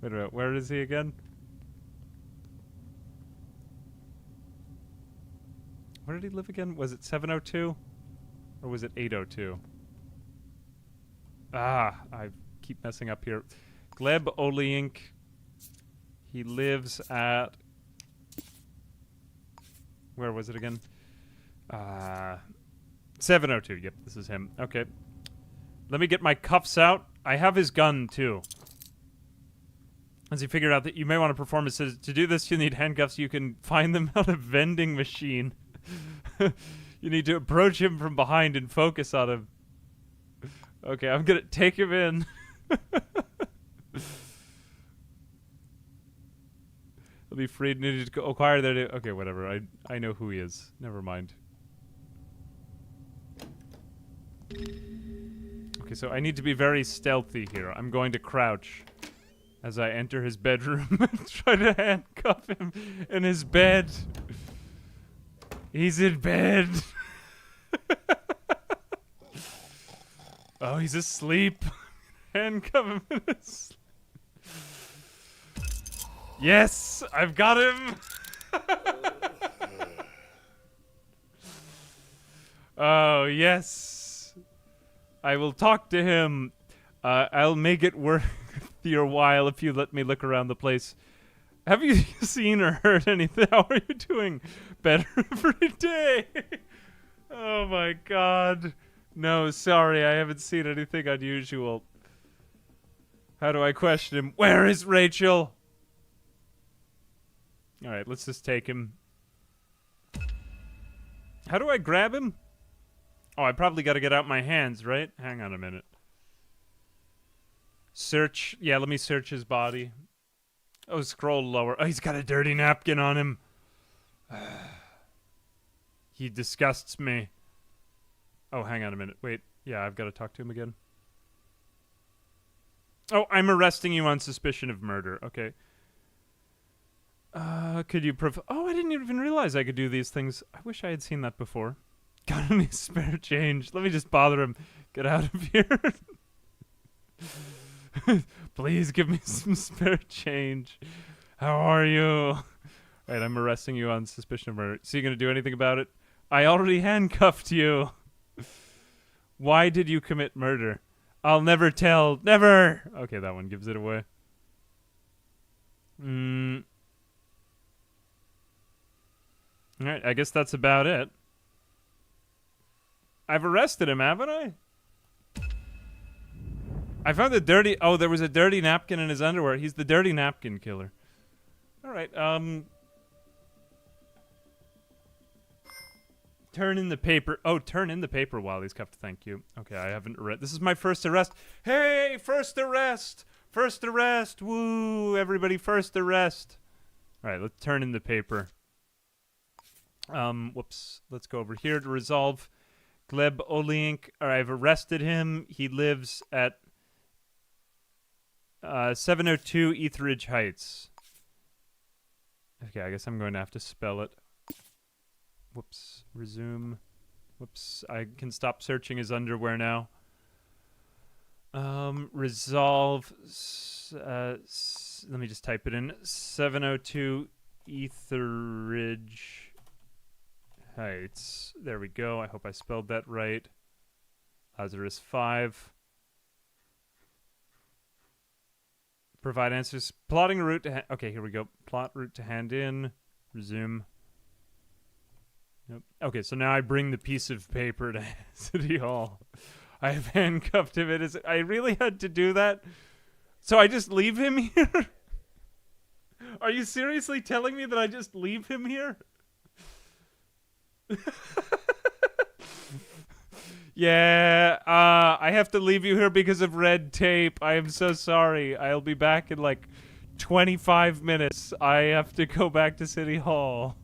Wait a minute, where is he again? Where did he live again? Was it 702? Or was it 802? Ah, I keep messing up here. Gleb Oliink. He lives at... Where was it again? 702. Yep, this is him. Okay. Let me get my cuffs out. I have his gun, too. As he figured out that you may want to perform, it says, to do this, you'll need handcuffs. You can find them at a vending machine. You need to approach him from behind and focus on him. Okay, I'm gonna take him in. He'll be freed and to acquire their... Okay, whatever. I know who he is. Never mind. Okay, so I need to be very stealthy here. I'm going to crouch as I enter his bedroom and try to handcuff him in his bed. He's in bed. Oh, he's asleep. Handcuff him in his... Yes, I've got him. Oh, yes. I will talk to him. I'll make it worth your while if you let me look around the place. Have you seen or heard anything? How are you doing? Better every day. Oh my god. No, sorry, I haven't seen anything unusual. How do I question him? Where is Rachel? Alright, let's just take him. How do I grab him? Oh, I probably gotta get out my hands, right? Hang on a minute. Search. Yeah, let me search his body. Oh, scroll lower. Oh, he's got a dirty napkin on him. He disgusts me. Oh, hang on a minute. Wait. Yeah, I've got to talk to him again. Oh, I'm arresting you on suspicion of murder. Okay. Could you Oh, I didn't even realize I could do these things. I wish I had seen that before. Got any spare change? Let me just bother him. Get out of here. Please give me some spare change. How are you? Right, I'm arresting you on suspicion of murder. So you gonna do anything about it? I already handcuffed you. Why did you commit murder? I'll never tell. Never! Okay, that one gives it away. Alright, I guess that's about it. I've arrested him, haven't I? I found the dirty... Oh, there was a dirty napkin in his underwear. He's the dirty napkin killer. All right, turn in the paper. Oh, turn in the paper while he's cuffed. Thank you. Okay, I haven't arrested. This is my first arrest. Hey, first arrest! First arrest! Woo! Everybody, first arrest. All right, let's turn in the paper. Whoops. Let's go over here to resolve. Gleb Olink. All right, I've arrested him. He lives at 702 Etheridge Heights. Okay, I guess I'm going to have to spell it. Whoops. Resume. Whoops. I can stop searching his underwear now. Resolve. Let me just type it in. 702 Etheridge Heights. There we go. I hope I spelled that right. Lazarus 5. Provide answers. Plotting a route to... Okay, here we go. Plot route to hand in. Resume. Yep. Okay, so now I bring the piece of paper to City Hall. I have handcuffed him. I really had to do that? So I just leave him here? Are you seriously telling me that I just leave him here? Yeah, I have to leave you here because of red tape. I am so sorry. I'll be back in like 25 minutes. I have to go back to City Hall.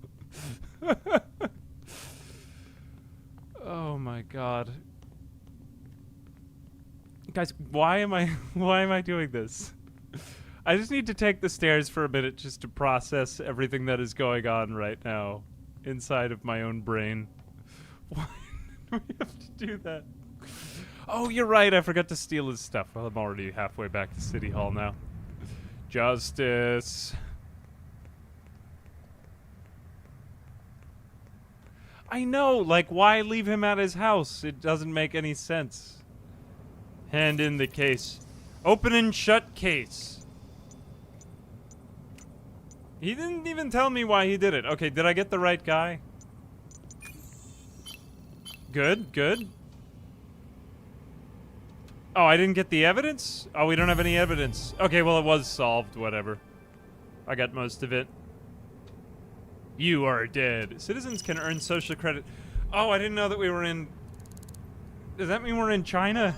Oh my god. Guys, why am I doing this? I just need to take the stairs for a minute just to process everything that is going on right now inside of my own brain. Why do we have to do that? Oh, you're right. I forgot to steal his stuff. Well, I'm already halfway back to City Hall now. Justice. I know, like, why leave him at his house? It doesn't make any sense. Hand in the case. Open and shut case. He didn't even tell me why he did it. Okay, did I get the right guy? Good, good. Oh, I didn't get the evidence? Oh, we don't have any evidence. Okay, well, it was solved, whatever. I got most of it. You are dead. Citizens can earn social credit. Oh, I didn't know that we were in... Does that mean we're in China?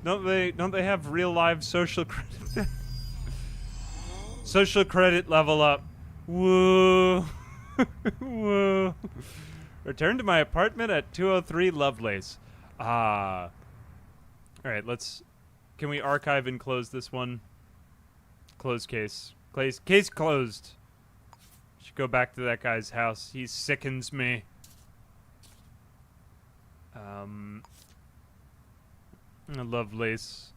Don't they have real live social credit? Social credit level up. Woo. Woo. Return to my apartment at 203 Lovelace. Ah. Alright, can we archive and close this one? Close case. Case closed. Should go back to that guy's house. He sickens me. Lovelace.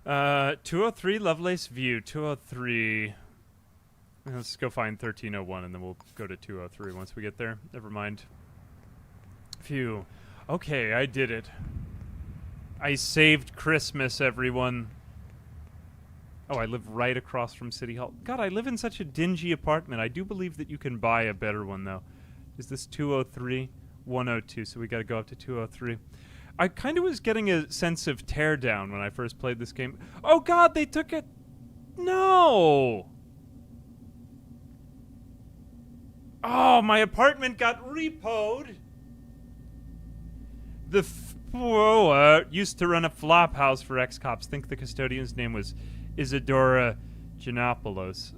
203 Lovelace View. 203. Let's go find 1301 and then we'll go to 203 once we get there. Never mind. Phew. Okay, I did it. I saved Christmas, everyone. Oh, I live right across from City Hall. God, I live in such a dingy apartment. I do believe that you can buy a better one, though. Is this 203? 102, so we gotta go up to 203. I kind of was getting a sense of teardown when I first played this game. Oh god, they took it! No! Oh, my apartment got repoed! The used to run a flop house for ex-cops. Think the custodian's name was Isadora Giannopoulos.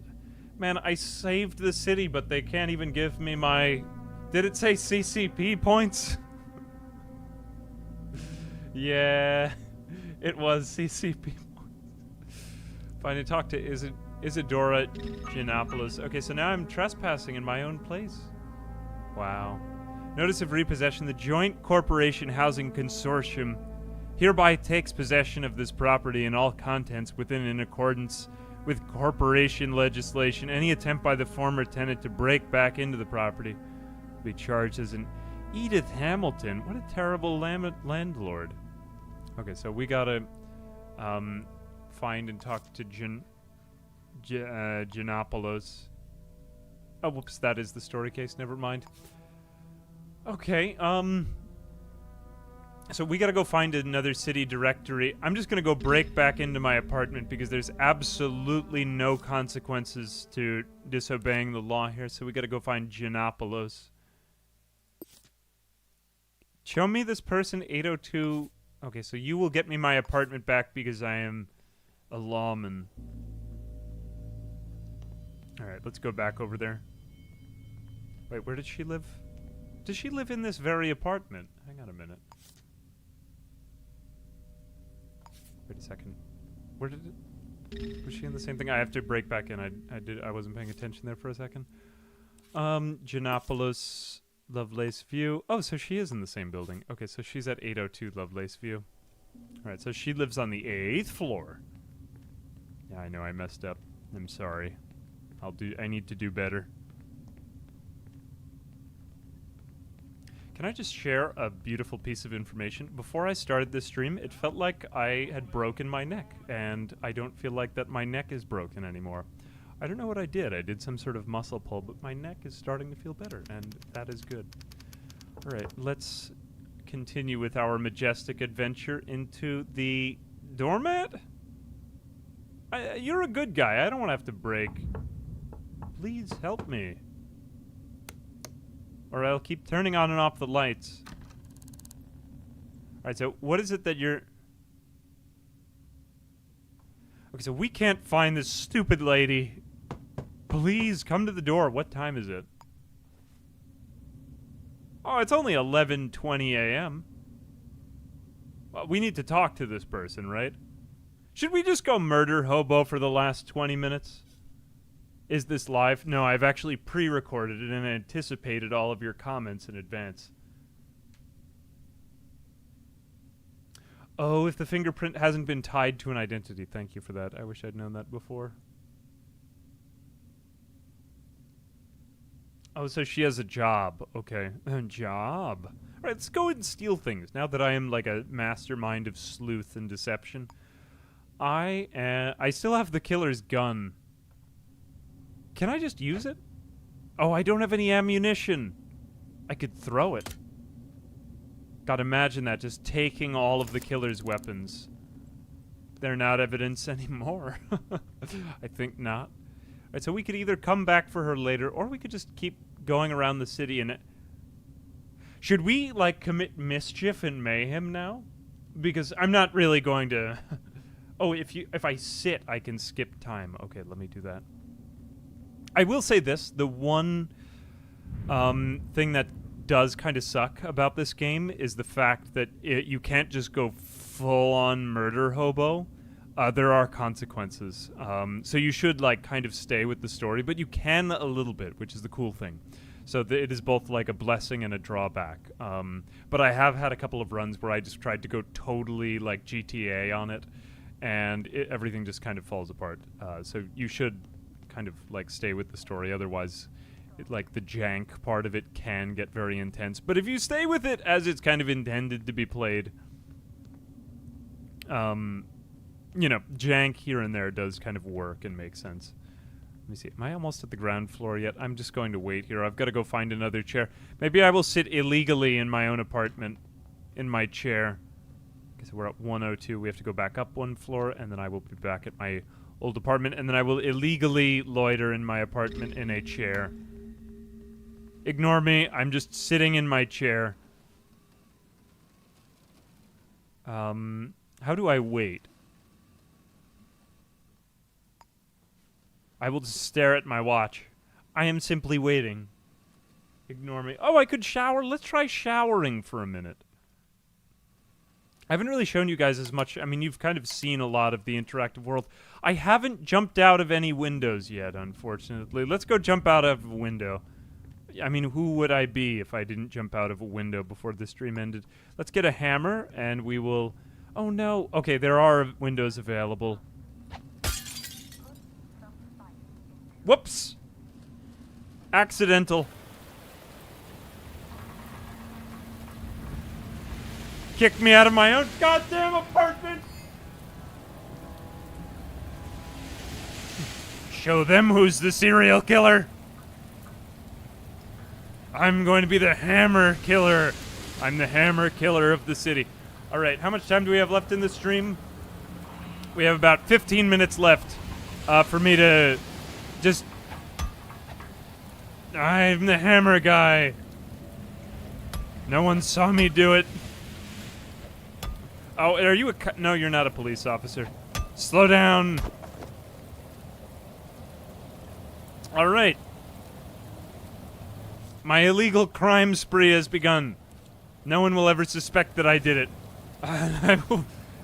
Man, I saved the city, but they can't even give me my... Did it say CCP points? Yeah, it was CCP points. Fine, to talk to Isadora Giannopoulos. Okay, so now I'm trespassing in my own place. Wow. Notice of repossession. The Joint Corporation Housing Consortium hereby takes possession of this property and all contents within in accordance with corporation legislation. Any attempt by the former tenant to break back into the property will be charged as an Edith Hamilton. What a terrible landlord. Okay, so we gotta find and talk to Giannopoulos. Oh, whoops, that is the story case. Never mind. Okay, so we gotta go find another city directory. I'm just gonna go break back into my apartment because there's absolutely no consequences to disobeying the law here, so we gotta go find Giannopoulos. Show me this person, 802. Okay, so you will get me my apartment back because I am a lawman. Alright, let's go back over there. Wait, where did she live? Does she live in this very apartment? Hang on a minute. Wait a second. Where did it... Was she in the same thing? I have to break back in. I wasn't paying attention there for a second. Giannopoulos, Lovelace View. Oh, so she is in the same building. Okay, so she's at 802 Lovelace View. Alright, so she lives on the 8th floor. Yeah, I know I messed up. I'm sorry. I need to do better. Can I just share a beautiful piece of information? Before I started this stream, it felt like I had broken my neck, and I don't feel like that my neck is broken anymore. I don't know what I did. I did some sort of muscle pull, but my neck is starting to feel better, and that is good. Alright, let's continue with our majestic adventure into the doormat? You're a good guy. I don't want to have to break. Please help me. Or I'll keep turning on and off the lights. Alright, so what is it that you're... Okay, so we can't find this stupid lady. Please, come to the door. What time is it? Oh, it's only 11:20 a.m. Well, we need to talk to this person, right? Should we just go Murder-Hobo for the last 20 minutes? Is this live? No, I've actually pre-recorded it and anticipated all of your comments in advance. Oh, if the fingerprint hasn't been tied to an identity. Thank you for that. I wish I'd known that before. Oh, so she has a job. Okay. Job. All right, let's go and steal things. Now that I am like a mastermind of sleuth and deception. I still have the killer's gun. Can I just use it? Oh, I don't have any ammunition. I could throw it. God, imagine that, just taking all of the killer's weapons. They're not evidence anymore. I think not. All right, so we could either come back for her later, or we could just keep going around the city and... Should we, like, commit mischief and mayhem now? Because I'm not really going to... Oh, if I sit, I can skip time. Okay, let me do that. I will say this, the one thing that does kind of suck about this game is the fact that you can't just go full-on Murder-Hobo. There are consequences. So you should, like, kind of stay with the story, but you can a little bit, which is the cool thing. So it is both, like, a blessing and a drawback. But I have had a couple of runs where I just tried to go totally, like, GTA on it, and everything just kind of falls apart. So you should... kind of like stay with the story, otherwise like the jank part of it can get very intense, but if you stay with it as it's kind of intended to be played, you know, jank here and there does kind of work and make sense. Let me see, am I almost at the ground floor yet? I'm just going to wait here. I've got to go find another chair. Maybe I will sit illegally in my own apartment in my chair. Okay, so we're at 102. We have to go back up one floor, and then I will be back at my old apartment, and then I will illegally loiter in my apartment in a chair. Ignore me, I'm just sitting in my chair. How do I wait? I will just stare at my watch. I am simply waiting. Ignore me. Oh, I could shower. Let's try showering for a minute. I haven't really shown you guys as much. I mean, you've kind of seen a lot of the interactive world. I haven't jumped out of any windows yet, unfortunately. Let's go jump out of a window. I mean, who would I be if I didn't jump out of a window before the stream ended? Let's get a hammer, and we will... Oh, no. Okay, there are windows available. Whoops! Accidental. Kicked me out of my own goddamn apartment! Show them who's the serial killer! I'm going to be the hammer killer. I'm the hammer killer of the city. All right, how much time do we have left in this stream? We have about 15 minutes left for me to just... I'm the hammer guy. No one saw me do it. Oh, are you a... No, you're not a police officer. Slow down. All right. My illegal crime spree has begun. No one will ever suspect that I did it.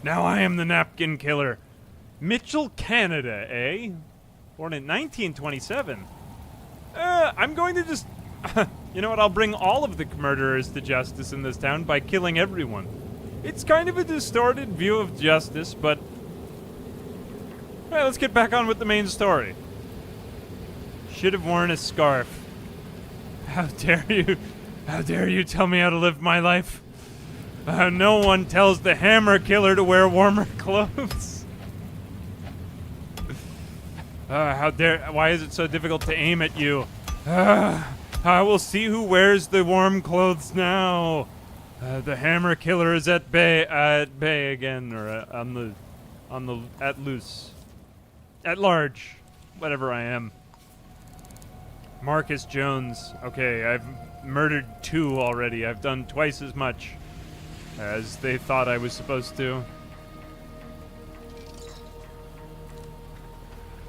Now I am the napkin killer. Mitchell, Canada, eh? Born in 1927. I'm going to just... You know what? I'll bring all of the murderers to justice in this town by killing everyone. It's kind of a distorted view of justice, but... Alright, let's get back on with the main story. Should have worn a scarf. How dare you? How dare you tell me how to live my life? No one tells the hammer killer to wear warmer clothes. How dare... Why is it so difficult to aim at you? I will see who wears the warm clothes now. The hammer killer is at bay again, or at loose, at large, whatever I am. Marcus Jones. Okay, I've murdered 2 already. I've done twice as much as they thought I was supposed to.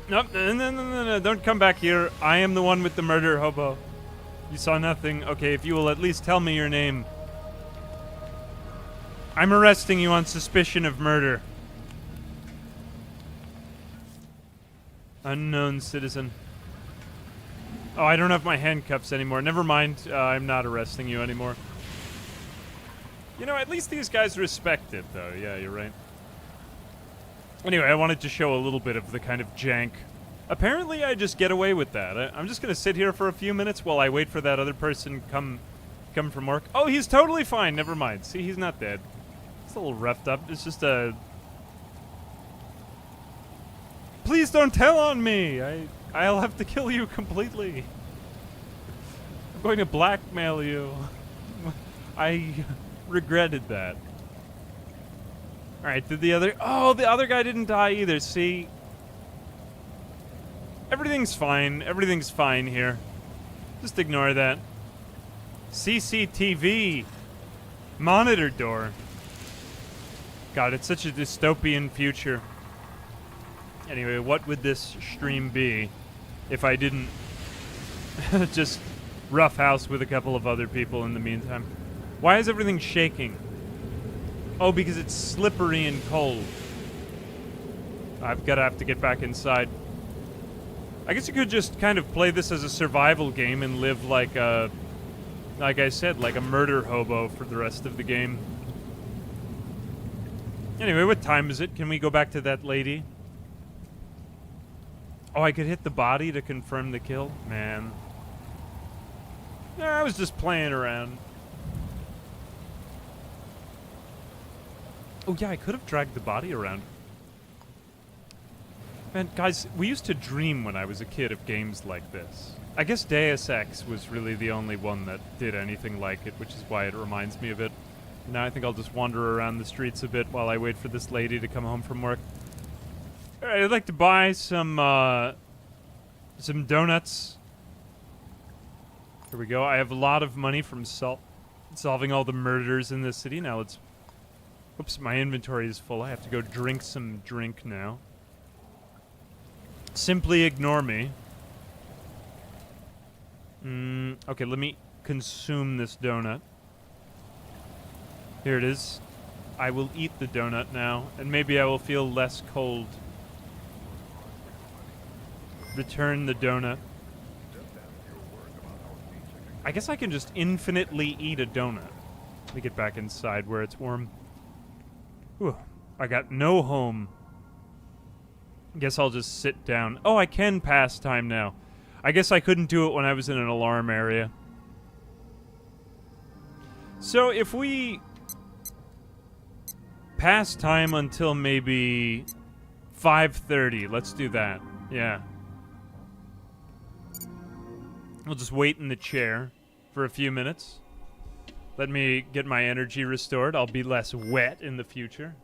Nope, no, don't come back here. I am the one with the Murder-Hobo. You saw nothing. Okay, if you will at least tell me your name. I'm arresting you on suspicion of murder. Unknown citizen. Oh, I don't have my handcuffs anymore. Never mind. I'm not arresting you anymore. You know, at least these guys respect it, though. Yeah, you're right. Anyway, I wanted to show a little bit of the kind of jank. Apparently, I just get away with that. I'm just going to sit here for a few minutes while I wait for that other person come from work. Oh, he's totally fine. Never mind. See, he's not dead. It's a little roughed up. It's just a... Please don't tell on me. I'll have to kill you completely. I'm going to blackmail you. I regretted that. Alright, did the other... Oh, the other guy didn't die either, see? Everything's fine. Everything's fine here. Just ignore that. CCTV. Monitor door. God, it's such a dystopian future. Anyway, what would this stream be if I didn't just roughhouse with a couple of other people in the meantime? Why is everything shaking? Oh, because it's slippery and cold. I've got to have to get back inside. I guess you could just kind of play this as a survival game and live like a... Like I said, like a murder-hobo for the rest of the game. Anyway, what time is it? Can we go back to that lady? Oh, I could hit the body to confirm the kill? Man. No, I was just playing around. Oh, yeah, I could have dragged the body around. Man, guys, we used to dream when I was a kid of games like this. I guess Deus Ex was really the only one that did anything like it, which is why it reminds me of it. Now I think I'll just wander around the streets a bit while I wait for this lady to come home from work. Alright, I'd like to buy some donuts. Here we go. I have a lot of money from solving all the murders in this city. Now let's... Oops, my inventory is full. I have to go drink some drink now. Simply ignore me. Okay, let me consume this donut. Here it is. I will eat the donut now, and maybe I will feel less cold. Return the donut. I guess I can just infinitely eat a donut. Let me get back inside where it's warm. Whew. I got no home. Guess I'll just sit down. Oh, I can pass time now. I guess I couldn't do it when I was in an alarm area. So if we pass time until maybe 5:30, let's do that. Yeah. We'll just wait in the chair. for a few minutes. Let me get my energy restored. I'll be less wet in the future.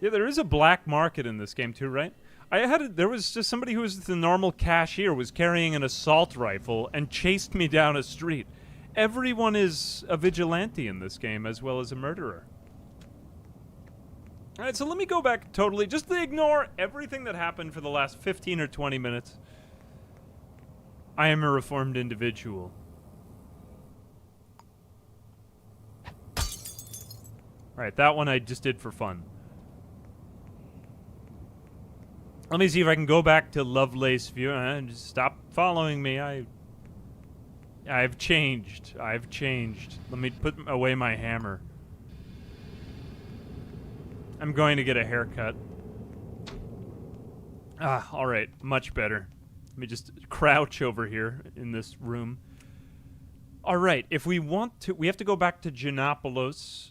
Yeah, there is a black market in this game too, right? There was just somebody who was the normal cashier was carrying an assault rifle and chased me down a street. Everyone is a vigilante in this game as well as a murderer. Alright, so let me go back totally. Just to ignore everything that happened for the last 15 or 20 minutes. I am a reformed individual. Alright, that one I just did for fun. Let me see if I can go back to Lovelace View. Just stop following me. I've changed. I've changed. Let me put away my hammer. I'm going to get a haircut. Alright. Much better. Let me just crouch over here in this room. Alright, if we want to... We have to go back to Giannopoulos.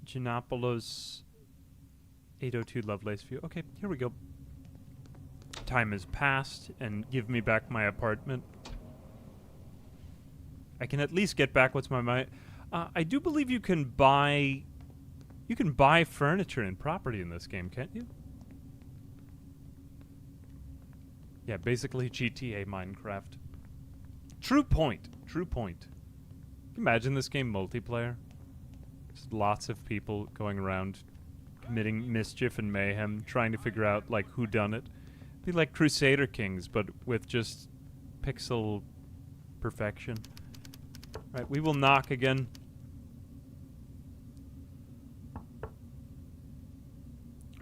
Giannopoulos 802 Lovelace View. Okay, here we go. Time has passed, and give me back my apartment. I can at least get back what's my mind. I do believe you can buy furniture and property in this game, can't you? Yeah, basically GTA Minecraft. True point. True point. Can you imagine this game multiplayer? Just lots of people going around committing mischief and mayhem, trying to figure out like who done it. Be like Crusader Kings, but with just pixel perfection. Right, we will knock again.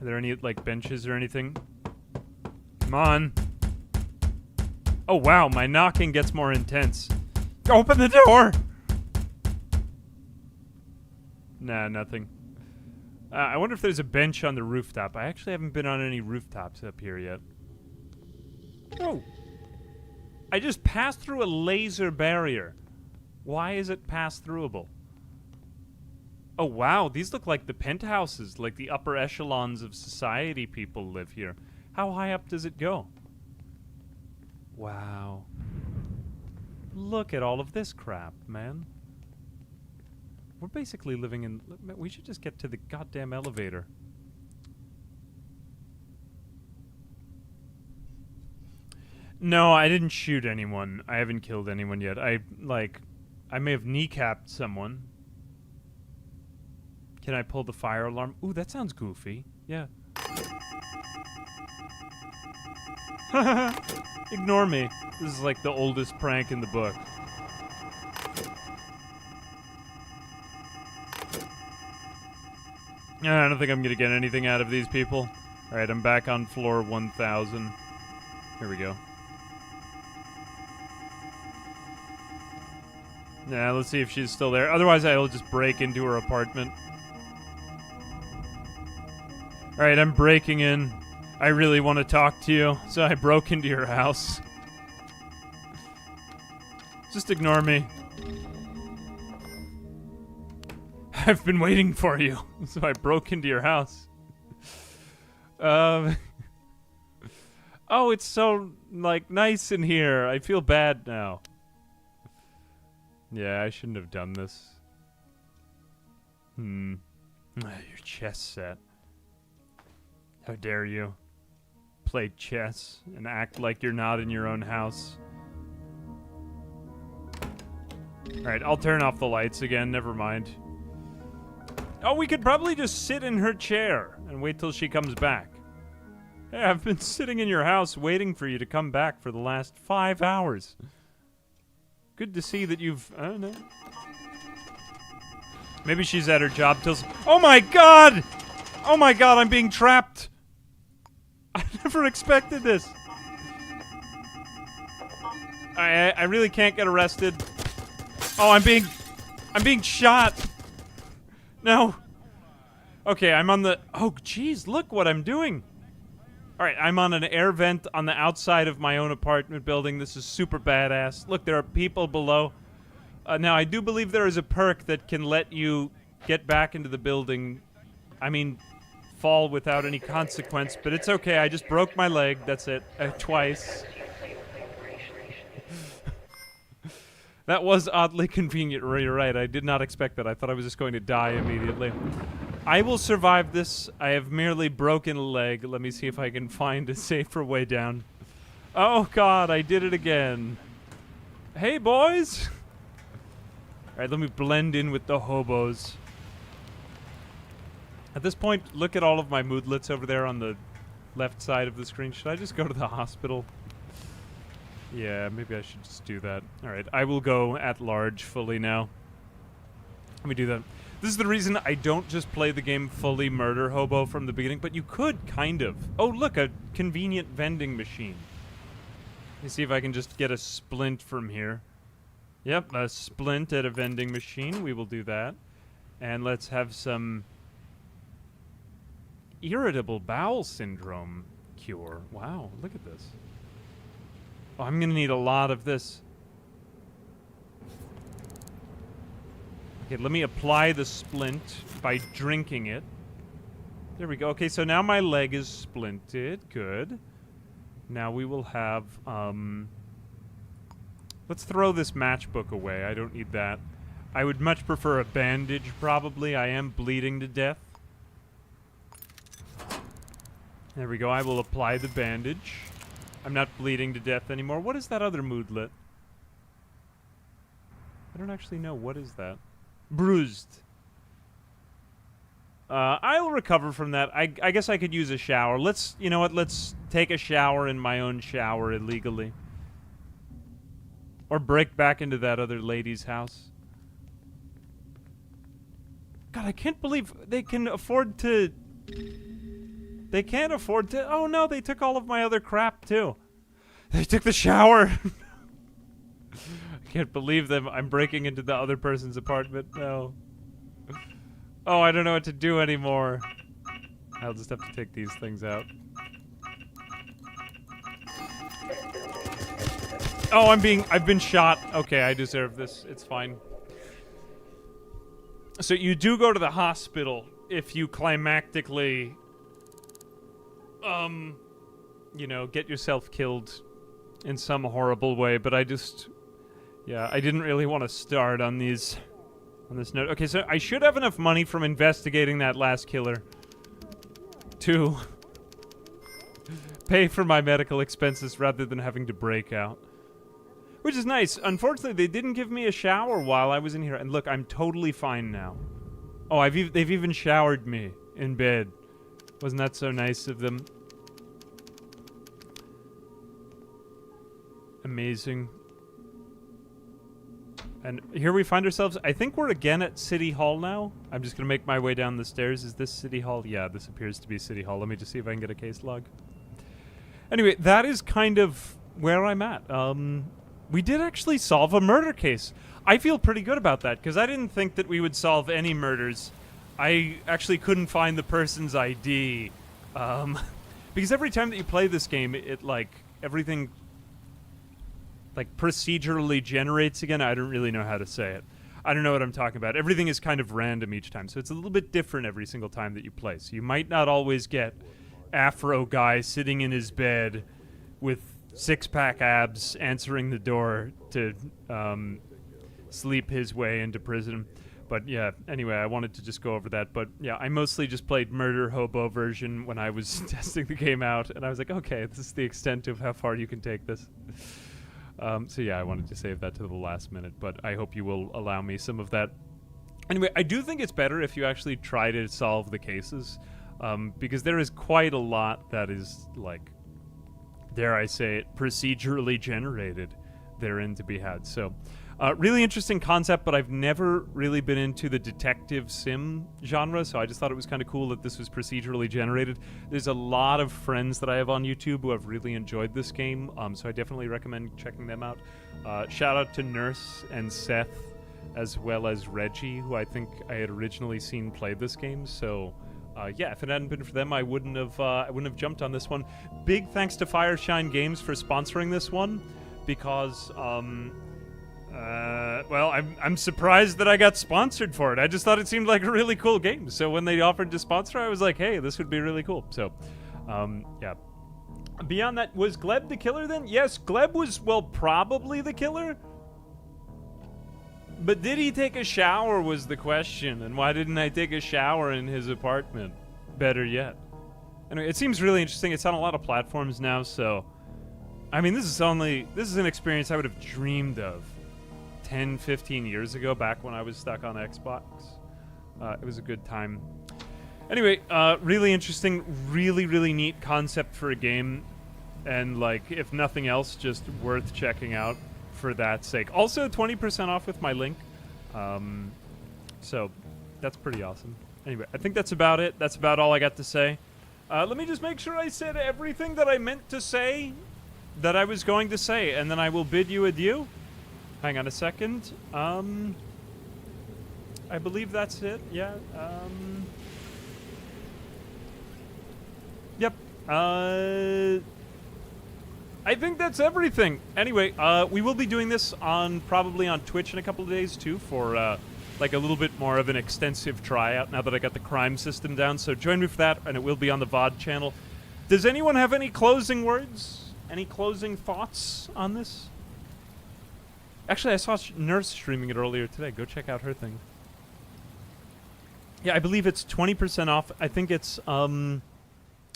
Are there any, like, benches or anything? Come on. Oh, wow, my knocking gets more intense. Open the door! Nah, nothing. I wonder if there's a bench on the rooftop. I actually haven't been on any rooftops up here yet. Oh. I just passed through a laser barrier. Why is it pass-throughable? Oh, wow. These look like the penthouses, like the upper echelons of society people live here. How high up does it go? Wow. Look at all of this crap, man. We're basically living in... We should just get to the goddamn elevator. No, I didn't shoot anyone. I haven't killed anyone yet. I may have kneecapped someone. Can I pull the fire alarm? Ooh, that sounds goofy. Yeah. Ignore me. This is like the oldest prank in the book. I don't think I'm gonna get anything out of these people. Alright, I'm back on floor 1000. Here we go. Yeah, let's see if she's still there. Otherwise, I will just break into her apartment. Alright, I'm breaking in. I really want to talk to you, so I broke into your house. Just ignore me. I've been waiting for you, so I broke into your house. Oh, it's so, like, nice in here. I feel bad now. Yeah, I shouldn't have done this. Your chess set. How dare you play chess and act like you're not in your own house. Alright, I'll turn off the lights again, never mind. Oh, we could probably just sit in her chair and wait till she comes back. Hey, I've been sitting in your house waiting for you to come back for the last 5 hours. Good to see that you've... I don't know. Maybe she's at her job till... Oh my god! Oh my god, I'm being trapped! I never expected this. I really can't get arrested. Oh, I'm being shot. No. Okay, I'm on the... Oh, jeez, look what I'm doing. Alright, I'm on an air vent on the outside of my own apartment building. This is super badass. Look, there are people below. Now, I do believe there is a perk that can let you get back into the building. I mean, fall without any consequence, but it's okay. I just broke my leg. That's it. Twice. That was oddly convenient. You're right. I did not expect that. I thought I was just going to die immediately. I will survive this. I have merely broken a leg. Let me see if I can find a safer way down. Oh, God. I did it again. Hey, boys. All right, let me blend in with the hobos. At this point, look at all of my moodlets over there on the left side of the screen. Should I just go to the hospital? Yeah, maybe I should just do that. All right, I will go at large fully now. Let me do that. This is the reason I don't just play the game fully Murder-Hobo from the beginning, but you could, kind of. Oh, look, a convenient vending machine. Let me see if I can just get a splint from here. Yep, a splint at a vending machine. We will do that. And let's have some irritable bowel syndrome cure. Wow, look at this. Oh, I'm going to need a lot of this. Okay, let me apply the splint by drinking it. There we go. Okay, so now my leg is splinted. Good. Now we will have, let's throw this matchbook away. I don't need that. I would much prefer a bandage, probably. I am bleeding to death. There we go. I will apply the bandage. I'm not bleeding to death anymore. What is that other moodlet? I don't actually know. What is that? Bruised. I'll recover from that. I guess I could use a shower. Let's, you know what? Let's take a shower in my own shower illegally. Or break back into that other lady's house. God, I can't believe they can afford to... They can't afford to... Oh, no, they took all of my other crap, too. They took the shower. I can't believe them. I'm breaking into the other person's apartment. No. Oh, I don't know what to do anymore. I'll just have to take these things out. Oh, I've been shot. Okay, I deserve this. It's fine. So you do go to the hospital if you climactically... you know, get yourself killed in some horrible way, but I just... Yeah, I didn't really want to start on these... On this note. Okay, so I should have enough money from investigating that last killer to pay for my medical expenses rather than having to break out. Which is nice. Unfortunately, they didn't give me a shower while I was in here. And look, I'm totally fine now. Oh, they've even showered me in bed. Wasn't that so nice of them? Amazing. And here we find ourselves, I think we're again at City Hall now. I'm just going to make my way down the stairs. Is this City Hall? Yeah, this appears to be City Hall. Let me just see if I can get a case log. Anyway, that is kind of where I'm at. We did actually solve a murder case. I feel pretty good about that, because I didn't think that we would solve any murders. I actually couldn't find the person's ID. Because every time that you play this game, it, like, everything... like procedurally generates again. I don't really know how to say it. I don't know what I'm talking about. Everything is kind of random each time, so it's a little bit different every single time that you play. So you might not always get Afro guy sitting in his bed with six-pack abs answering the door to sleep his way into prison. But yeah, anyway, I wanted to just go over that. But yeah, I mostly just played Murder-Hobo version when I was testing the game out, and I was like, okay, this is the extent of how far you can take this. So yeah, I wanted to save that to the last minute, but I hope you will allow me some of that. Anyway, I do think it's better if you actually try to solve the cases, because there is quite a lot that is, like, dare I say it, procedurally generated therein to be had. So, really interesting concept, but I've never really been into the detective sim genre, so I just thought it was kind of cool that this was procedurally generated. There's a lot of friends that I have on YouTube who have really enjoyed this game, so I definitely recommend checking them out. Shout out to Nurse and Seth, as well as Reggie, who I think I had originally seen play this game, so... yeah, if it hadn't been for them, I wouldn't have jumped on this one. Big thanks to Fireshine Games for sponsoring this one, because, well, I'm surprised that I got sponsored for it. I just thought it seemed like a really cool game. So when they offered to sponsor, I was like, hey, this would be really cool. So, yeah. Beyond that, was Gleb the killer then? Yes, Gleb was, well, probably the killer. But did he take a shower was the question, and why didn't I take a shower in his apartment? Better yet. Anyway, it seems really interesting. It's on a lot of platforms now, so... I mean, this is an experience I would have dreamed of 10, 15 years ago, back when I was stuck on Xbox. It was a good time. Anyway, really interesting, really, really neat concept for a game. And, like, if nothing else, just worth checking out for that sake. Also, 20% off with my link. So, that's pretty awesome. Anyway, I think that's about it. That's about all I got to say. Let me just make sure I said everything that I meant to say, that I was going to say, and then I will bid you adieu. Hang on a second. I believe that's it. Yeah. Yep. I think that's everything. Anyway, we will be doing this probably on Twitch in a couple of days too, for like a little bit more of an extensive tryout now that I got the crime system down. So join me for that, and it will be on the VOD channel. Does anyone have any closing words? Any closing thoughts on this? Actually, I saw Nurse streaming it earlier today. Go check out her thing. Yeah, I believe it's 20% off. I think it's, I'm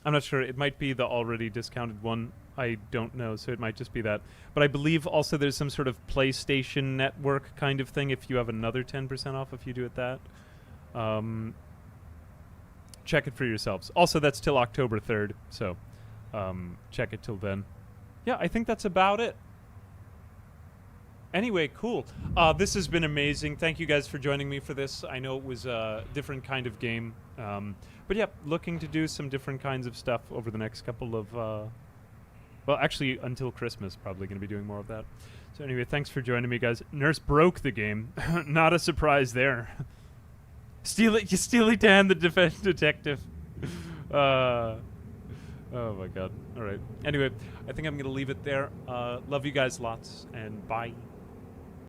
not sure. It might be the already discounted one. I don't know, so it might just be that. But I believe also there's some sort of PlayStation Network kind of thing if you have another 10% off if you do it that. Check it for yourselves. Also, that's till October 3rd, so check it till then. Yeah, I think that's about it. Anyway, cool. This has been amazing. Thank you guys for joining me for this. I know it was a different kind of game. But yeah, looking to do some different kinds of stuff over the next couple of... well, actually, until Christmas, probably going to be doing more of that. So anyway, thanks for joining me, guys. Nurse broke the game. Not a surprise there. Steely Dan, the defense detective. Oh my god. All right. Anyway, I think I'm going to leave it there. Love you guys lots, and bye.